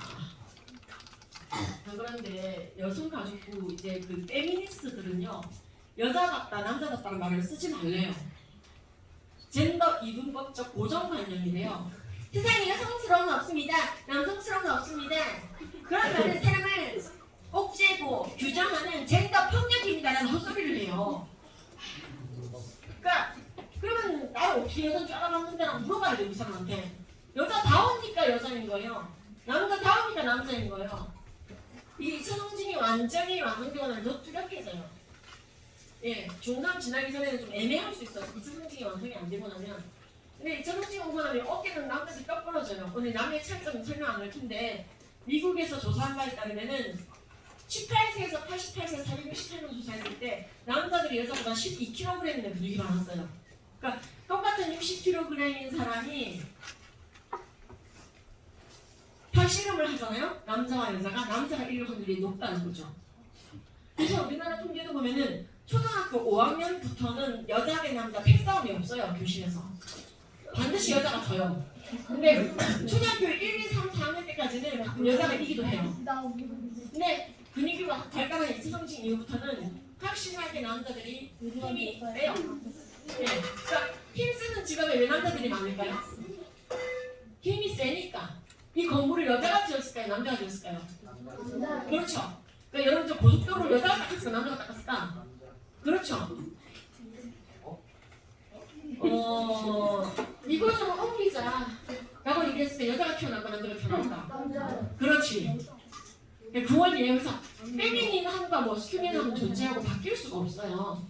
그런데 여성 가족부 이제 그 페미니스트들은요, 여자답다 남자답다는 말을 쓰지 말래요. 젠더 이분법적 고정관념이래요. 세상에 여성스러움은 없습니다. 남성스러움은 없습니다. 그러면 사람을 억제고 규정하는 젠더 폭력입니다라는 헛소리를 해요. 그러니까 그러면 나를 어떻게 여자인 줄 알아봤는데라고 물어봐야 돼요, 이 사람한테. 여자다우니까 여자인 거예요. 남자다우니까 남자인 거예요. 이 이차성징이 완전히 완성되고 나면 더 뚜렷해져요. 중간 지나기 전에는 좀 애매할 수 있어요. 이차성징이 완성이 안 되고 나면. 근데 이차성징이 오고 나면 어깨는 남자들이 뼈 부러져요. 오늘 남의 차이점은 설명 안 할 텐데 미국에서 조사한 바에 따르면은 18세에서 88세 468명 조사했을 때 남자들이 여자보다 12kg이나 근육이 많았어요. 그러니까 똑같은 60kg인 사람이 팔씨름을 하잖아요. 남자와 여자가 남자가 이길 확률이 높다는 거죠. 그래서 우리나라 통계도 보면은 초등학교 5학년부터는 여자 대 남자 패싸움이 없어요. 교실에서 반드시 여자가 져요. 근데 초등학교 1, 2, 3, 4학년 때까지는 가끔 여자가 이기도 해요. 근데 분위기가 발달한 이차성징 이후부터는 확실하게 남자들이 힘이 세요. 그러니까 힘 쓰는 직업에 왜 남자들이 많을까요? 힘이 세니까. 이 건물을 여자가 지었을까요? 남자가 지었을까요? 그렇죠. 그러니까 여러분 저 고속도로를 여자가 닦았을까? 남자가 닦았을까? 그렇죠. 이것을 옮기자 라고 얘기했을 때 여자가 튀어나올까? 남자가 튀어나올까? 그렇지. 그 원리에서 페미닌함과 머스큐린함은 존재하고 바뀔 수가 없어요.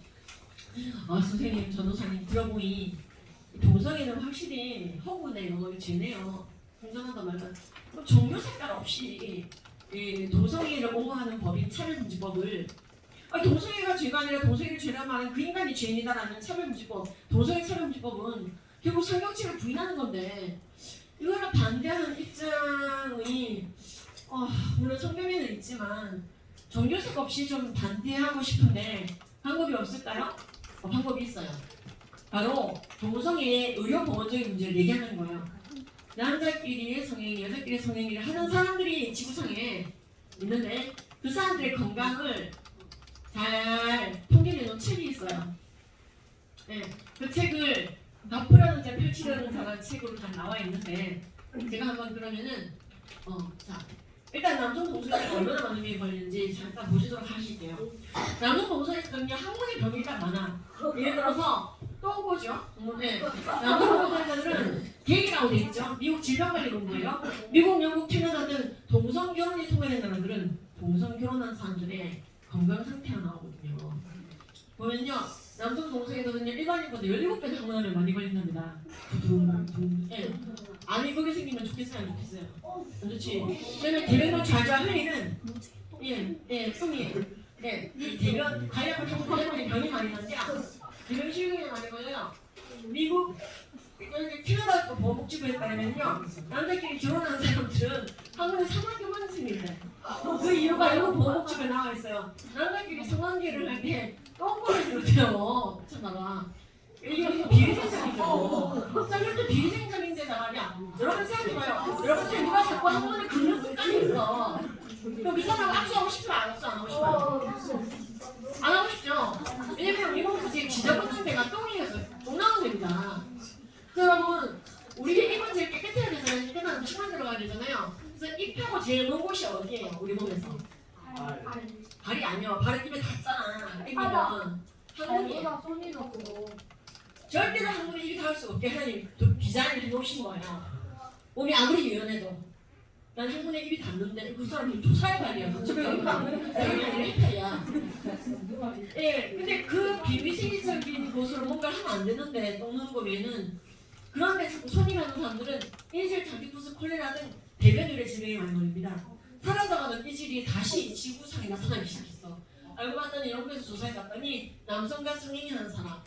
선생님, 전도사님 들어보니 동성애는 확실히 허구네요. 죄네요. 공정하다 말다. 종교 색깔 없이 동성애를 옹호하는 법인 차별금지법을 동성애가 죄가 아니라 동성애를 죄라고 하는 그 인간이 죄인이다라는 차별금지법, 동성애 차별금지법은 결국 성경책을 부인하는 건데 이거를 반대하는 입장이 물론 성경에는 있지만 종교색 없이 좀 반대하고 싶은데 방법이 없을까요? 방법이 있어요. 바로 동성애의 의료보건적인 문제를 얘기하는 거예요. 남자끼리의 성행위, 여자끼리의 성행위를 하는 사람들이 지구상에 있는데 그 사람들의 건강을 잘 통계내 놓은 책이 있어요. 네, 그 책을 납부라는 자 펼치려는 자라는 책으로 다 나와 있는데 제가 한번 그러면은 자 일단 남성 동성애가 얼마나 많은 병이 걸리는지 잠깐 보시도록 하실게요. 남성 동성애는요 항문의 병이 딱 많아. 예를 들어서 똥꼬죠. 네. 남성 동성애자들은 게이라고 돼 있죠. 미국 질병관리본부예요. 미국, 영국, 캐나다 등 동성 결혼이 통과된 나라들은 동성 결혼한 사람들의 건강 상태가 나오거든요. 보면요 남성 동성애자들은요 일반인보다 17배 항문암에 많이 걸린답니다. 예. 아니 그게 생기면 좋겠어요 안 좋겠어요? 안 좋지. 왜냐면 대변을 잘 흘리는 똥이 이 대변 가해하고 때문에 병이 많이 나는데 대변 실경이 많이 걸려요. 미국 캐나다 보건복지부에 따르면요 남자끼리 결혼하는 사람들은 한국에 4만 개만 생긴대. 그 이유가 이거 보건복지부에 나와 있어요. 남자끼리 성관계를 할 때 똥꼬를 비롯해요. 참나봐. 이게 비위생적이죠. 쌍욕도 비위생적인데다가 여러분 생각해봐요. 여러분 누가 자꾸 한 번에 긁는 습관이 있어. 그럼 이 사람 악수하고 싶으면 안 악수 안 하고 싶어요? 안 하고 싶죠? 왜냐면 우리 몸에서 제일 지저분한 데가 똥이어서 똥 나오는 데입니다. 여러분 우리 입은 제일 깨끗해야 되잖아요. 깨끗한 침만 들어가야 되잖아요. 그래서 입하고 제일 먼 곳이 어디예요? 우리 몸에서? 발이 아니요. 발은 입에 닿잖아. 입이면 항문이에요. 절대로 항문에 입이 닿을 수 없게 하나님 디자인을 해놓으신 거예요. 몸이 아무리 유연해도 난 항문에 입이 닿는데 그 사람이 조사의 발이야. 헬파야. 예, 근데 그 비위생적인 곳으로 뭔가 하면 안 되는데 똥 누는 거 외에는 그런데 자꾸 손이 가는 사람들은 인실 장기푸스 콜레라 등 대변유래 질병에 많이 걸립니다. 사라져가는 이질이 다시 지구상에 나타나기 시작했어. 알고 봤더니 영국에서 조사해봤더니 남성과 성행위하는 사람,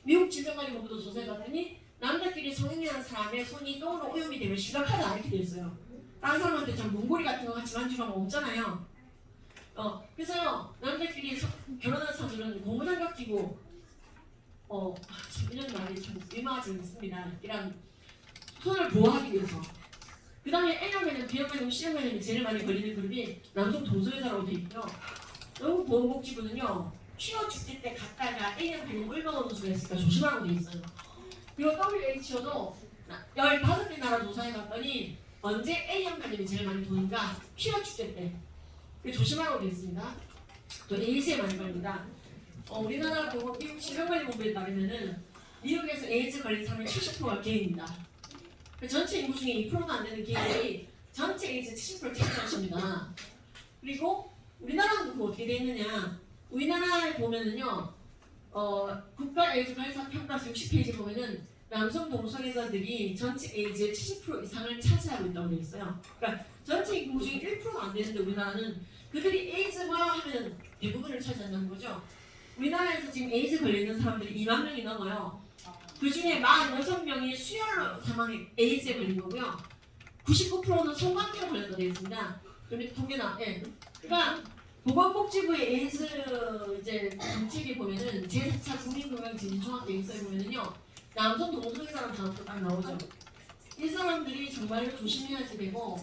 미국 질병관리본부도 조사해봤더니 남자끼리 성행위하는 사람의 손이 똥으로 오염이 되면 심각하다 이렇게 돼 있어요. 다른 사람한테 참 문고리 같은 거 같이 만지면 없잖아요. 그래서요 남자끼리 결혼한 사람들은 고무장갑 끼고 이런 말이 참 민망하지 않습니다. 이런 손을 보호하기 위해서. 그 다음에 A형에는 B형에는 C형에는 제일 많이 걸리는 그룹이 남성 동성애자라고 돼 있고요. 영국 보건복지부는요 취업 축제 때 갔다가 A형 병이 물병오는 수가 있으니까 조심하라고 돼 있어요. 그리고 WHO도 15개 나라 조사해봤더니 언제 A형 간염이 제일 많이 도는가? 취업 축제 때. 조심하라고 돼 있습니다. 또 에이즈에 많이 걸립니다. 우리나라 미국 질병관리본부에 따르면은 미국에서 에이즈 걸린 사람의 70%가 게이입니다. 전체 인구 중에 2%도 안 되는 게이들이 전체 에이즈 70%를 차지하십니다. 그리고 우리나라는 그 어떻게 돼 있느냐? 우리나라에 보면은요, 국가 에이즈 발사 평가서 60페이지 보면은 남성 동성애자들이 전체 에이즈의 70% 이상을 차지하고 있다고 돼 있어요. 그러니까 전체 인구 중에 1%도 안 되는데 우리나라는 그들이 에이즈만 하면 대부분을 차지한다는 거죠. 우리나라에서 지금 에이즈 걸리는 사람들이 2만 명이 넘어요. 그 중에 46명이 수혈로 사망해 에이즈에 걸린 거고요. 99%는 성관계로 걸렸다고 되어 있습니다. 그럼 통계나, 그러니까 보건복지부의 에이즈 이제 정책에 보면은 제4차 국민건강진흥종합계획서에 보면은요, 남성 동성애자라는 단어도 딱 나오죠. 이 사람들이 정말로 조심해야지 되고,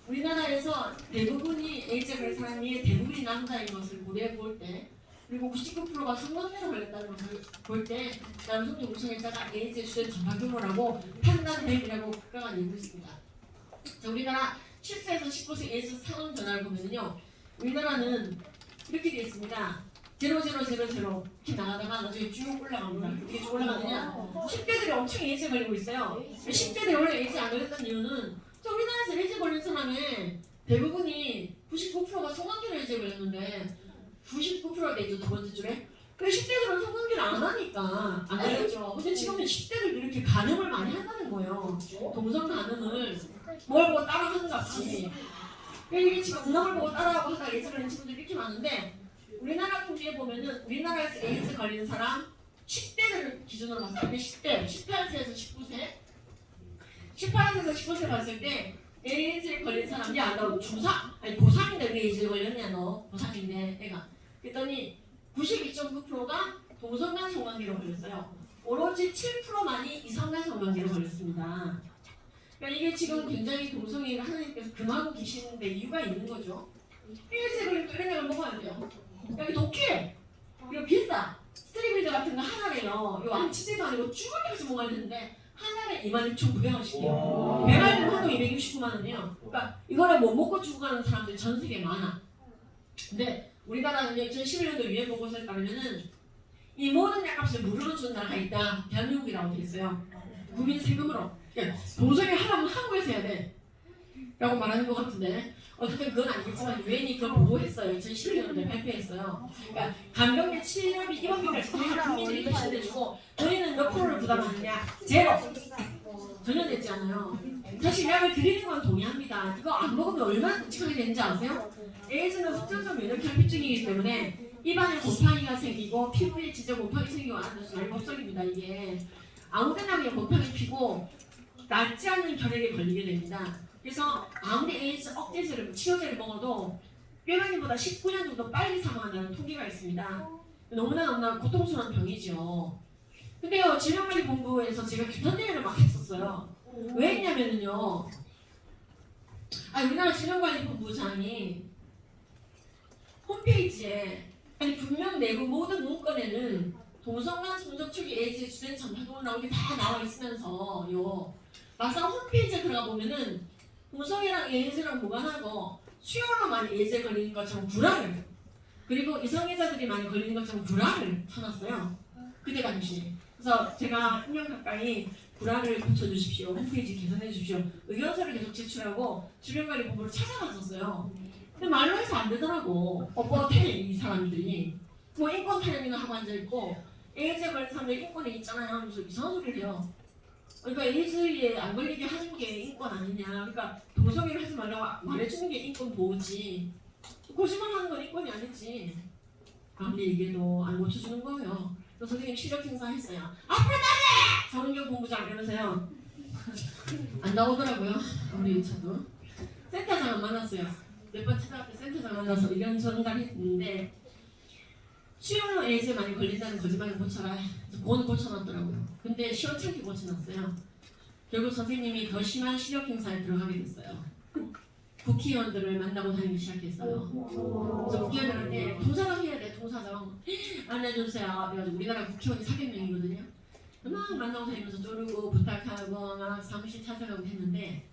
우리나라에서 대부분이 에이즈에 걸린 사람이 대부분이 남자인 것을 고려해 볼 때, 그리고 99%가 성관계로 걸렸다는 것을 볼 때 남성 동성애자가 에이즈의 주된 전파 규모라고 판단됨이라고 국가가 내고 있습니다. 자, 우리나라 10세에서 19세 에이즈 상황 변화를 보면요, 우리나라는 이렇게 되어 있습니다. 0000 이렇게 나가다가 나중에 쭉 올라갑니다. 어떻게 쭉 올라가느냐? 10대들이 엄청 에이즈에 걸리고 있어요. 10대들이 원래 에이즈에 안 걸렸던 이유는 우리나라에서 에이즈에 걸린 사람의 대부분이 99%가 성관계로 에이즈에 걸렸는데 99%가 되죠, 두 번째 줄에. 그 10대들은 성관계를 안 하니까 안 걸렸죠. 근데 지금은 10대들도 이렇게 간음을 많이 한다는 거예요. 동성 간음을 뭘 보고 따라하는 것 같이. 이게 지금 음악을 보고 따라하고 하다 에이즈 걸린 친구들이 이렇게 많은데 우리나라 통계에 보면은 우리나라에서 에이즈 걸린 사람 10대들을 기준으로 봤을 때 10대, 18세에서 19세 18세에서 19세 봤을 때 에이즈에 걸린 사람이 너 중3? 아니 고3인데 왜 에이즈에 걸렸냐 너 고3인데 애가 그랬더니 92.9%가 동성간 성관계로 걸렸어요. 오로지 7%만이 이성간 성관계로 걸렸습니다. 그러니까 이게 지금 굉장히 동성애가 하나님께서 금하고 계시는데 이유가 있는 거죠. 에이즈에 걸리면 또 이런 걸 먹어야 돼요. 여기 독해 그리고 비싸 스트리빌드 같은 거 하나래요. 이거 안치제도 아니고 쭈글쭈글 먹어야 되는데 하나에 26,900원씩이에요. 배달된 한동 269만 원이에요. 그러니까 이거를 못 먹고 죽어가는 사람들이 전 세계에 많아. 근데 우리나라는 2011년도 유엔보고서에 따르면은 이 모든 약값을 무료로 주는 나라가 있다. 대한민국이라고 돼 있어요. 국민 세금으로. 그러니까 동성애 하려면 한국에서 해야 돼. 라고 말하는 것 같은데 어쨌든 그건 아니겠지만 유엔이 그걸 보고했어요. 2011년도에 발표했어요. 그러니까 간병계 치료비 입원비까지 다 국민들이 대신해주고 저희는 몇 프로를 부담하느냐? 제로! 전혀 되지 않아요. 사실 약을 드리는 건 동의합니다. 이거 안 먹으면 얼마나 끔찍하게 되는지 아세요? 에이즈는 흡전성 면역혈비증이기 때문에 입안에 곰팡이가 생기고 피부에 진짜 곰팡이 생기고 하는 수 말고 없어집니다. 이게 아무데나 그냥 곰팡이 피고 낫지 않는 결핵에 걸리게 됩니다. 그래서 아무리 에이즈 억제제를 치료제를 먹어도 뼈마님보다 19년 정도 빨리 사망한다는 통계가 있습니다. 너무나 고통스러운 병이죠. 근데요 질병관리본부에서 제가 규탄대회를 막 했었어요. 왜 했냐면은요. 우리나라 질병관리본부장이 홈페이지에 분명 내부 모든 문건에는 동성간 성적 초기 에이즈 주된 전파동을 나오게 다 나와 있으면서요. 막상 홈페이지에 들어가 보면은 동성애랑 에이즈랑 무관하고 수요로 많이 에이즈에 걸리는 것처럼 불안을 그리고 이성애자들이 많이 걸리는 것처럼 불안을 쳐놨어요. 그때 당시에. 그래서 제가 1년 가까이 불안을 고쳐주십시오. 홈페이지 개선해 주십시오. 의견서를 계속 제출하고 질병관리본부를 찾아갔었어요. 근데 말로 해서 안 되더라고. 뻣뻣해 이 사람들이. 뭐 인권 타령이나 하고 앉아있고 에이즈에 걸린 사람들 인권에 있잖아요 하면서 이상한 소리를 해요. 그러니까 에이즈에 안 걸리게 하는 게 인권 아니냐. 그러니까 동성애를 하지 말라고 말해주는 게 인권 보호지. 거짓말하는 건 인권이 아니지. 아무리 얘기해도 안 고쳐주는 거예요. 또 선생님 시력 행사했어요. 앞으로 나해! 정은경 본부장 이러면서요. 안 나오더라고요. 우리 의사도. 센터장을 만났어요. 몇 번 찾아갔을 때 센터장 만나서 이런 전달 했는데 수요로 에이즈에 많이 걸린다는 거짓말을 고쳐라. 그건 고쳐놨더라고요. 근데 시원찮게 고쳐놨어요. 결국 선생님이 더 심한 시력 행사에 들어가게 됐어요. 국회의원들을 만나고 다니기 시작했어요. 그래서 국회의원들한테 통사정 해야 돼. 통사정 안내주세요. 그래가지고 우리나라 국회의원이 400명이거든요. 막 만나고 다니면서 쪼르고 부탁하고 막 사무실 찾아가고 했는데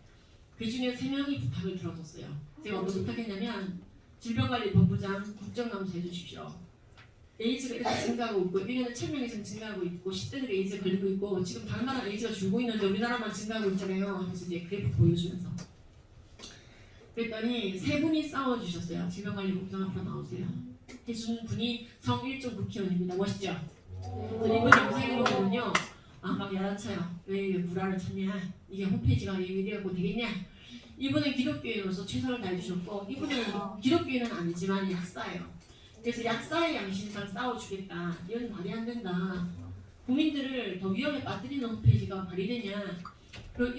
그 중에 3명이 부탁을 들어줬어요. 제가 어떤 부탁했냐면 질병관리본부장 국정감사 해주십시오. 에이즈가 이렇게 증가하고 있고 1년에 1000명 이상 증가하고 있고 10대들이 에이즈에 걸리고 있고 지금 다른 나라 에이즈가 줄고 있는데 우리나라만 증가하고 있잖아요 하면서 이제 그래프 보여주면서 그랬더니 3분이 싸워주셨어요. 질병관리본부장 앞으로 나오세요. 해준 분이 성일종 국회의원입니다. 멋있죠? 그래서 이번 영상을 보면요 막 야단쳐요. 왜 불화를 찾냐 이게 홈페이지가 이래갖고 되겠냐. 이분은 기독교인으로서 최선을 다해주셨고 이분은 기독교인은 아니지만 약사예요. 그래서 약사의 양심상 싸워주겠다. 이건 말이 안 된다. 국민들을 더 위험에 빠뜨리는 홈페이지가 말이 되냐. 그리고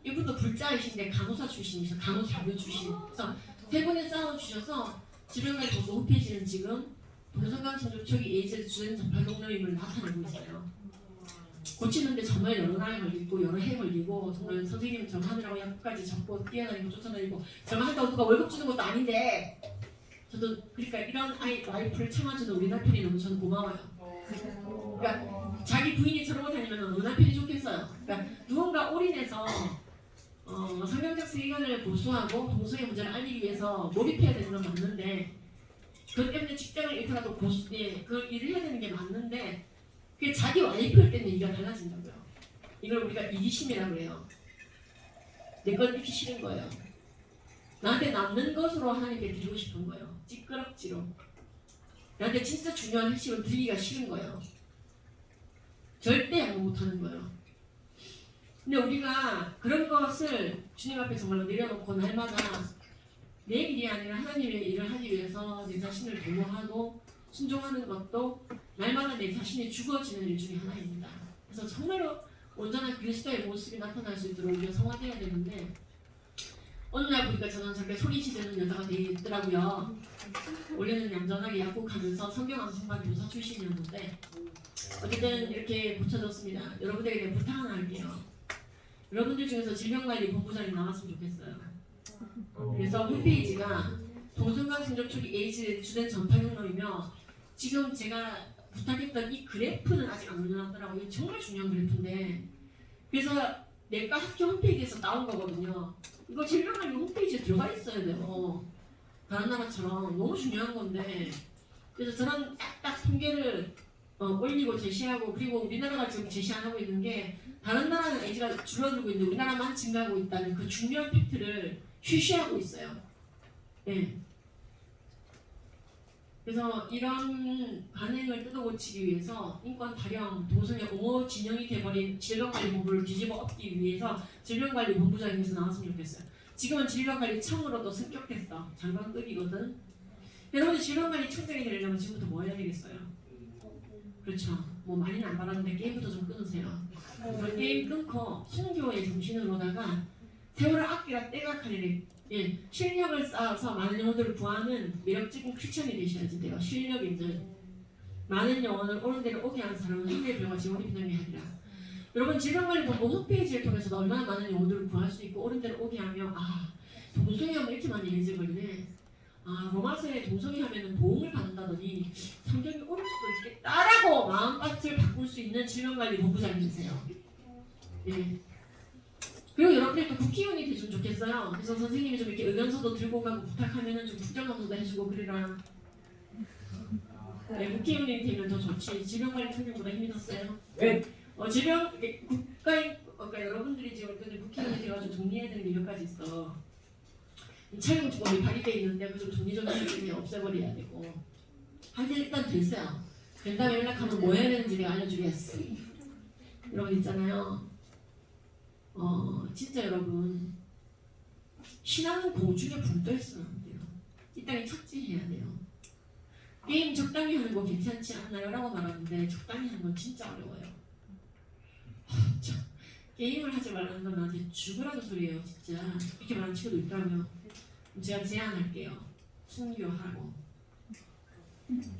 이분도 불자이신데 간호사 출신이셔. 간호사교 출신. 그래서 3분이 싸워주셔서 질병관리본부 홈페이지는 지금 동성간 성적 초기 에이즈 주된 전파 동료임을 나타내고 있어요. 고치는데 정말 여러 날 걸리고 여러 해 걸리고 정말 선생님 정하느라고 약국까지 접고 뛰어다니고 쫓아다니고 정한다고 누가 월급 주는 것도 아닌데 저도 그러니까 이런 와이프를 참아주는 우리 남편이 너무 저는 고마워요. 그러니까 자기 부인이 저러고 다니면 어느 남편이 좋겠어요. 그러니까 누군가 올인해서 성경적 세계관을 보수하고 동성애 문제를 알리기 위해서 몰입해야 되는 건 맞는데 그것 때문에 직장을 잃더라도 그 일을 해야 되는 게 맞는데 그게 자기 와이프일 때는 얘기가 달라진다고요. 이걸 우리가 이기심이라고 해요. 내 건 잃기 싫은 거예요. 나한테 남는 것으로 하나님께 드리고 싶은 거예요. 찌끄럭지로. 나한테 진짜 중요한 핵심을 드리기가 싫은 거예요. 절대 양보 못하는 거예요. 근데 우리가 그런 것을 주님 앞에 정말로 내려놓고 날마다 내 일이 아니라 하나님의 일을 하기 위해서 내 자신을 도모하고 순종하는 것도 날마다 내 자신이 죽어지는 일 중에 하나입니다. 그래서 정말로 온전한 그리스도의 모습이 나타날 수 있도록 우리가 성화돼야 되는데 어느 날 보니까 저는 저렇게 소리 지르는 여자가 되더라고요. 원래는 얌전하게 약국하면서 성경 암송반 교사 출신이었는데 어쨌든 이렇게 고쳐졌습니다. 여러분들에게 부탁 하나 할게요. 여러분들 중에서 질병관리본부장이 나왔으면 좋겠어요. 그래서 홈페이지가 동성간 성적 초기 에이즈 주된 전파 경로이며 지금 제가 부탁했던 이 그래프는 아직 안 올려놨더라고요. 이게 정말 중요한 그래프인데 그래서 내과 학교 홈페이지에서 나온 거거든요. 이거 질병관리 홈페이지에 들어가 있어야 돼요. 다른 나라처럼 너무 중요한 건데 그래서 저는 딱딱 통계를 올리고 제시하고 그리고 우리나라가 지금 제시 안 하고 있는 게 다른 나라는 에이즈가 줄어들고 있는데 우리나라만 증가하고 있다는 그 중요한 팩트를 쉬쉬하고 있어요. 네. 그래서 이런 관행을 뜯어고치기 위해서 인권 타령, 동성애 옹호 진영이 돼버린 질병관리본부를 뒤집어 엎기 위해서 질병관리본부장님에서 나왔으면 좋겠어요. 지금은 질병관리청으로도 승격했어. 장관급이거든. 여러분들 질병관리청장이 되려면 지금부터 뭐 해야 되겠어요? 그렇죠. 뭐 많이는 안 바랐는데 게임부터 좀 끊으세요. 게임 끊고 순교의 정신으로다가 세월을 아끼라 때가 가리래. 예, 실력을 쌓아서 많은 영혼들을 구하는 매력적인 크리스천이 되셔야지 돼요. 실력인들 많은 영혼을 오는 데로 오게 하는 사람은 힘의 별과 지원이 필요해 하리라. 여러분 질병관리본부 홈페이지를 통해서도 얼마나 많은 영혼들을 구할 수 있고 오는 데로 오게 하며 동성애 하면 이렇게 많이 예제 걸리네. 로마서에 동성애 하면은 도움을 받는다더니 성경이 옳을 수도 있겠다라고 마음밭을 바꿀 수 있는 질병관리본부장님이세요. 예. 그리고 여러분들이 또 국회의원이 되시면 좋겠어요. 그래서 선생님이 좀 이렇게 의견서도 들고 가고 부탁하면은 좀 국정감사도 해주고 그러라. 네, 국회의원이 되면 더 좋지. 질병관리청장보다 힘이 더 세요. 네. 그러니까 여러분들이 지금 어떤 국회의원이 돼가지고 정리해야 되는 게 몇 가지 있어. 차용주법이 발의돼 있는데 그좀 정리 좀 해주면 없애버려야 되고. 하여튼 일단 됐어요. 된 다음에 연락하면 뭐 해야 되는지 내가 알려주겠어. 여러분 있잖아요. 진짜 여러분 신앙은 공중에 불 떠있으면 안 돼요. 이 땅에 착지해야 돼요. 게임 적당히 하는 거 괜찮지 않나요? 라고 말하는데 적당히 하는 건 진짜 어려워요. 게임을 하지 말라는 건 나한테 죽으라는 소리예요. 진짜 이렇게 말하는 친구도 있더라고요. 제가 제안할게요. 순교하라고.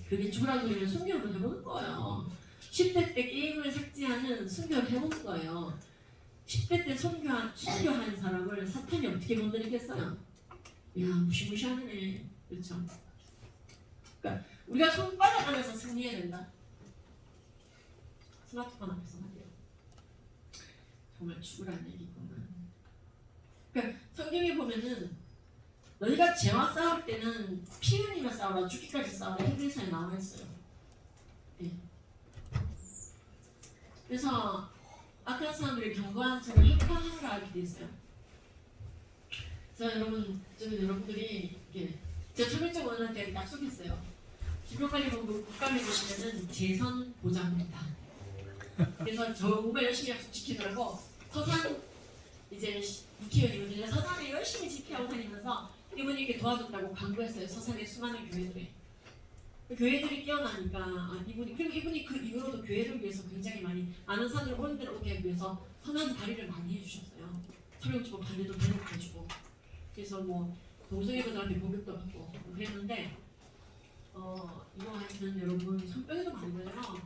그게 죽으라는 소리면 순교를 해보는 거예요. 10대 때 게임을 삭제하는 순교를 해보는 거예요. 10대 때 순교한 사람을 사탄이 어떻게 건드리겠어요? 야 무시무시하네. 그렇죠? 그러니까 우리가 손바닥 안에서 승리해야 된다. 스마트폰 앞에서 말이에요. 정말 죽으라는 얘기구만. 그러니까 성경에 보면은 너희가 죄와 싸울 때는 피 흘리며 싸우라 죽기까지 싸우라 히브리서에 나와 있어요. 네. 그래서 악한 사람들이 견고한 척을 협파하라 이렇게 돼 있어요. 그래서 저는 여러분들이 이게 제가 초면적 원한테 약속했어요. 질병관리본부 국감에 보시면은 재선 보장입니다. 그래서 정말 열심히 약속 지키더라고. 서산 이제 국회의원이거든요. 서산에 열심히 집회하고 다니면서 이분이 이렇게 도와줬다고 광고했어요. 서산의 수많은 교회들에. 교회들이 깨어나니까 이분이 그리고 이분이 그 이후로도 교회를 위해서 굉장히 많은 사람들을 오는 데로 오게 하기 위해서 선한 발의를 많이 해주셨어요. 설명주고 발의도 배력해주고 그래서 뭐 동성애자들한테 공격도 받고 그랬는데 이거 하시면 여러분 손병에도 많이 걸려요.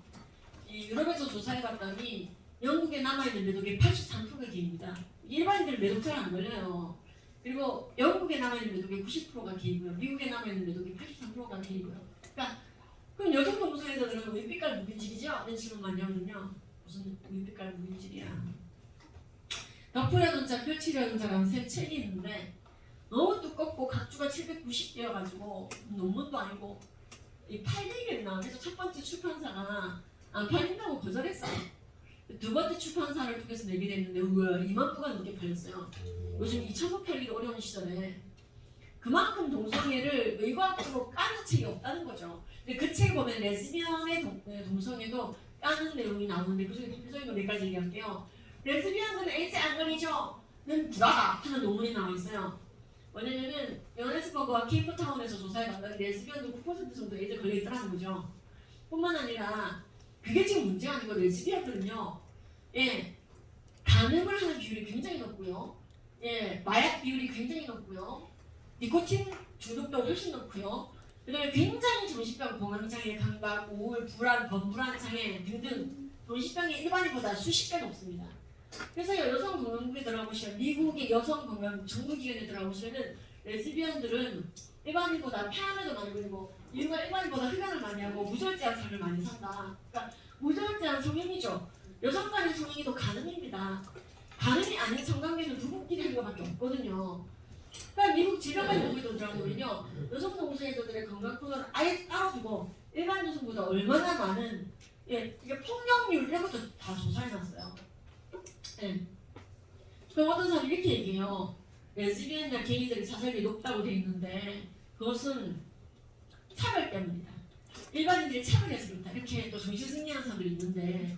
이 유럽에서 조사해봤더니 영국에 남아있는 매독의 83%가 게이입니다. 일반인들은 매독 잘 안 걸려요. 그리고 영국에 남아있는 매독의 90%가 게이고요. 미국에 남아있는 매독의 83%가 게이고요. 그러니까 그럼 여성 동성애자들은 윗빛깔 무균질이죠? 이런 질문 많이 하거든요. 무슨 윗빛깔 무균질이야. 덕분에 논자, 펼치려 논자라는 새 책이 있는데 너무 두껍고 각주가 790개여가지고 논문도 아니고 이 800개를 나와서 첫 번째 출판사가 안 팔린다고 거절했어요. 두 번째 출판사를 통해서 내게 됐는데 우와 2만 부가 넘게 팔렸어요. 요즘 2,000부 팔기가 어려운 시절에 그만큼 동성애를 의과학적으로 까는 책이 없다는 거죠. 근데 그 책에 보면 레즈비언의 동성애도 까는 내용이 나오는데 그중에 대표적인 거 몇 가지 얘기할게요. 레즈비언은 에이즈 안 걸리죠? 는 불화다 하는 논문이 나와 있어요. 왜냐면은 요하네스버그와 케이프타운에서 조사해봤더니 레즈비언도 9% 정도 에이즈 걸려있더라는 거죠. 뿐만 아니라 그게 지금 문제가 아니고 레즈비언들은요. 예, 간음을 하는 비율이 굉장히 높고요. 예, 마약 비율이 굉장히 높고요. 니코틴 중독도 훨씬 높고요. 그다음에 굉장히 정신병, 공황장애, 감각, 우울, 불안, 범불안 장애 등등 정신병이 일반인보다 수십 배 높습니다. 그래서 여성 건강국에 들어가보시면 미국의 여성 건강 정부기관에 들어가보시면은 레즈비언들은 일반인보다 폐암에도 많이 걸리고 이유가 일반인보다 흡연을 많이 하고 무절제한 삶을 많이 산다. 그러니까 무절제한 성행위죠. 여성 간의 성행위도 간음입니다. 간음이 아닌 성관계는 부부끼리 하는 것밖에 없거든요. 그러니까 미국 질병관리국에도 들어가보면요, 여성 동성애자들의 건강 코너를 아예 따로 두고 일반 여성보다 얼마나 많은 이게 폭력률 이런 것도 다 조사해놨어요. 예. 그럼 어떤 사람이 이렇게 얘기해요. 레즈비언이나 게이들의 자살률이 높다고 돼 있는데 그것은 차별 때문이다. 일반인들이 차별해서 그렇다. 이렇게 또 정신승리하는 사람들이 있는데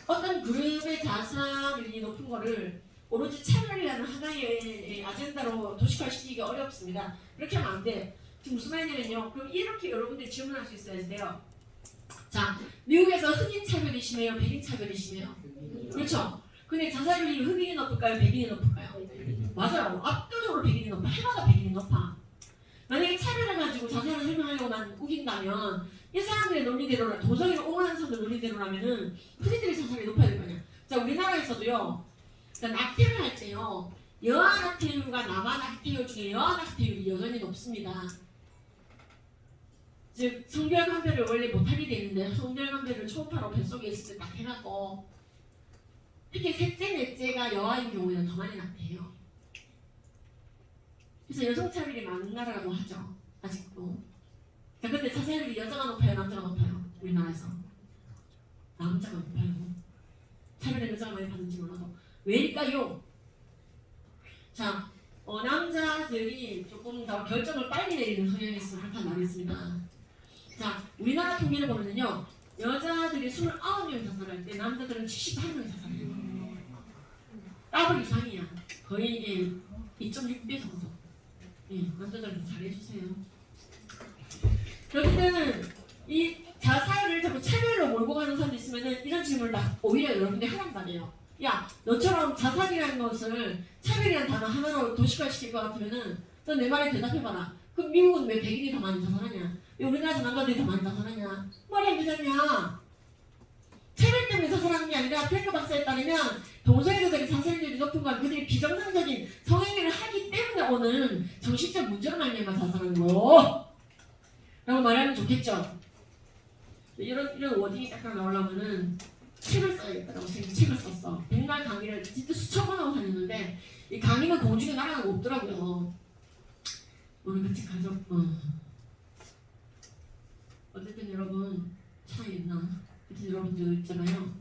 어떤 그룹의 자살률이 높은 거를 오로지 차별이라는 하나의 아젠다로 도식화시키기가 어렵습니다. 그렇게 하면 안 돼. 지금 무슨 말이냐면요. 그럼 이렇게 여러분들이 질문할 수 있어야 돼요. 자, 미국에서 흑인 차별이 심해요? 백인 차별이 심해요? 그렇죠? 근데 자살률이 흑인이 높을까요? 백인이 높을까요? 맞아요. 압도적으로 백인이 높아. 해마다 백인이 높아. 만약에 차별을 가지고 자살을 설명하려고만 우긴다면 이 사람들의 논리대로라, 도성에 옹호하는 사람들 논리대로라면은 흑인들의 자살이 높아야 될 거냐. 자, 우리나라에서도요. 자, 낙태를 할 때요. 여아 낙태율과 남아 낙태율 중에 여아 낙태율이 여전히 높습니다. 즉 성별감별을 원래 못하게 돼 있는데 성별감별을 초음파로 뱃속에 있을 때 딱 해갖고 특히 셋째, 넷째가 여아인 경우에는 더 많이 낙태해요. 그래서 여성차별이 많은 나라라고 하죠. 아직도. 자, 근데 자살률이 여자가 높아요? 남자가 높아요? 우리나라에서. 남자가 높아요. 차별을 여자가 많이 받는지 몰라도. 왜일까요? 자, 남자들이 조금 더 결정을 빨리 내리는 성향이 있어 그렇다는 말이 있습니다. 자, 우리나라 통계를 보면요. 여자들이 29명 자살할 때 남자들은 78명 자살해요. 더블 이상이야. 거의 이게 2.6배 정도. 예, 남자들은 잘해주세요. 그렇기 때문에 이 자살을 자꾸 차별로 몰고 가는 사람이 있으면은 이런 질문을 오히려 여러분들이 하란 말이에요. 야, 너처럼 자살이라는 것을 차별이라는 단어 하나로 도식화시킬 것 같으면은 너 내 말에 대답해봐라. 그럼 미국은 왜 백인이 더 많이 자살하냐? 왜 우리나라에서 남자들이 더 많이 자살하냐? 말이 안 되잖냐? 차별 때문에 자살하는 게 아니라 펠크 박사에 따르면 동성애자들의 자살률이 높은 건 그들이 비정상적인 성행위를 하기 때문에 오는 정신적 문제로 말미암아 자살하는 거요. 라고 말하면 좋겠죠? 이런 워딩이 약간 나오려면은 책을 써야겠다고 책을 썼어. 백날 강의를 진짜 수천 번 하고 다녔는데 이 강의는 공중에 날아가고 없더라고요. 오늘 같이 가족 어쨌든 여러분 차이 있나? 하여튼 여러분들 있잖아요.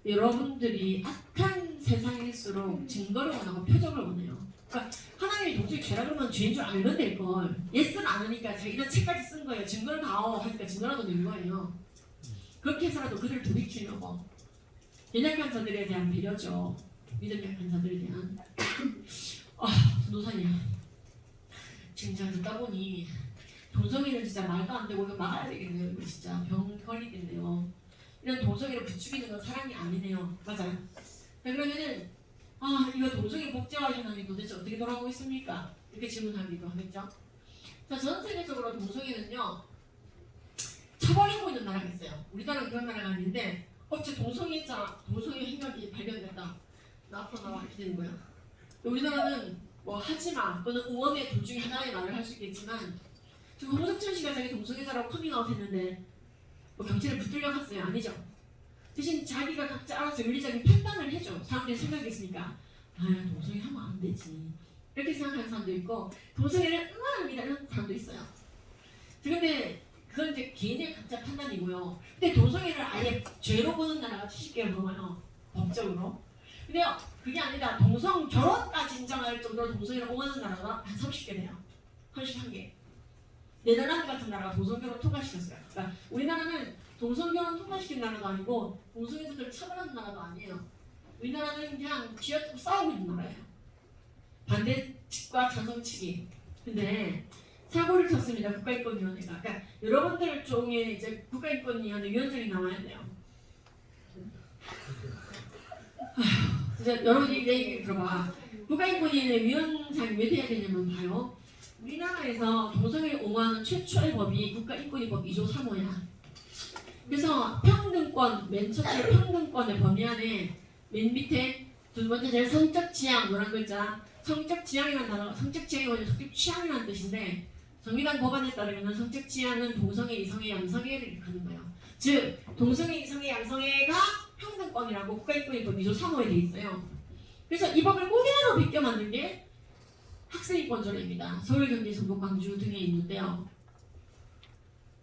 여러분들이 악한 세상일수록 증거를 원하고 표적을 원해요. 그러니까 하나님이 동시에 죄라 그러면 죄인 줄 알면 될걸. 예스는 안 하니까 자기는 책까지 쓴 거예요. 증거를 다오 하니까 증거라도 낸 거예요. 그렇게 해서라도 그들을 돌이키려고. 연약한 자들에 대한 배려죠. 믿음 약한 자들에 대한. 노사님. 지금 제가 듣다 보니 동성애는 진짜 말도 안 되고 이거 막아야 되겠네요. 이거 진짜 병 걸리겠네요. 이런 동성애를 부추기는 건 사랑이 아니네요. 맞아요. 그러면은 이거 동성애 복제화 현황이 도대체 어떻게 돌아가고 있습니까? 이렇게 질문하기도 하겠죠. 자, 전 세계적으로 동성애는요 처벌하고 있는 나라가 있어요. 우리나라는 그런 나라가 아닌데 어째 동성애 행각이 발견됐다. 나 앞으로 나와 이렇게 되는 거야. 우리나라는 뭐 하지마 또는 응원의 둘 중에 하나의 말을 할 수 있겠지만 지금 홍석천 씨가 자기 동성애자라고 커밍아웃 했는데 뭐 경찰에 붙들려 갔어요? 아니죠. 대신 자기가 각자 알아서 윤리적인 판단을 해줘. 사람들이 생각이 있으니까 동성애 하면 안 되지 이렇게 생각하는 사람도 있고 동성애를 응원합니다 이런 사람도 있어요. 그런데 그건 이제 개인의 각자 판단이고요. 근데 동성애를 아예 죄로 보는 나라가 70개가 넘어요. 법적으로. 근데 그게 아니라 동성 결혼까지 인정할 정도로 동성애를 옹호하는 나라가 한 30개 돼요. 31개. 네덜란드 같은 나라가 동성 결혼 통과시켰어요. 그러니까 우리나라는 동성 결혼 통과시킨 나라도 아니고 동성애자들을 차별하는 나라도 아니에요. 우리나라는 그냥 쥐어뜯고 싸우고 있는 나라예요. 반대 측과 찬성 측이. 근데 사고를 쳤습니다. 국가인권위원회가. 그러니까 여러분들 쪽에 이제 국가인권위원회 위원장이 나와야 돼요. 진짜 여러분이 내 얘기 들어봐. 국가인권위원회 위원장이 왜 돼야 되냐면 봐요. 우리나라에서 동성애를 옹호하는 최초의 법이 국가인권위법 2조 3호야. 그래서 평등권, 맨 첫째 평등권의 범위 안에 맨 밑에 두 번째 제일 성적 지향 노란 글자. 성적 지향이라는 단어, 성적 지향이 뭐냐 성적 취향이라는 뜻인데 정의당 법안에 따르면 성적 지향은 동성애, 이성애, 양성애를 일컫는 거예요. 즉 동성애, 이성애, 양성애가 평등권이라고 국가인권위법 2조 3호에 돼 있어요. 그래서 이 법을 그대로 베껴 만든 게 학생인권조례입니다. 서울, 경기, 전북, 광주 등에 있는데요.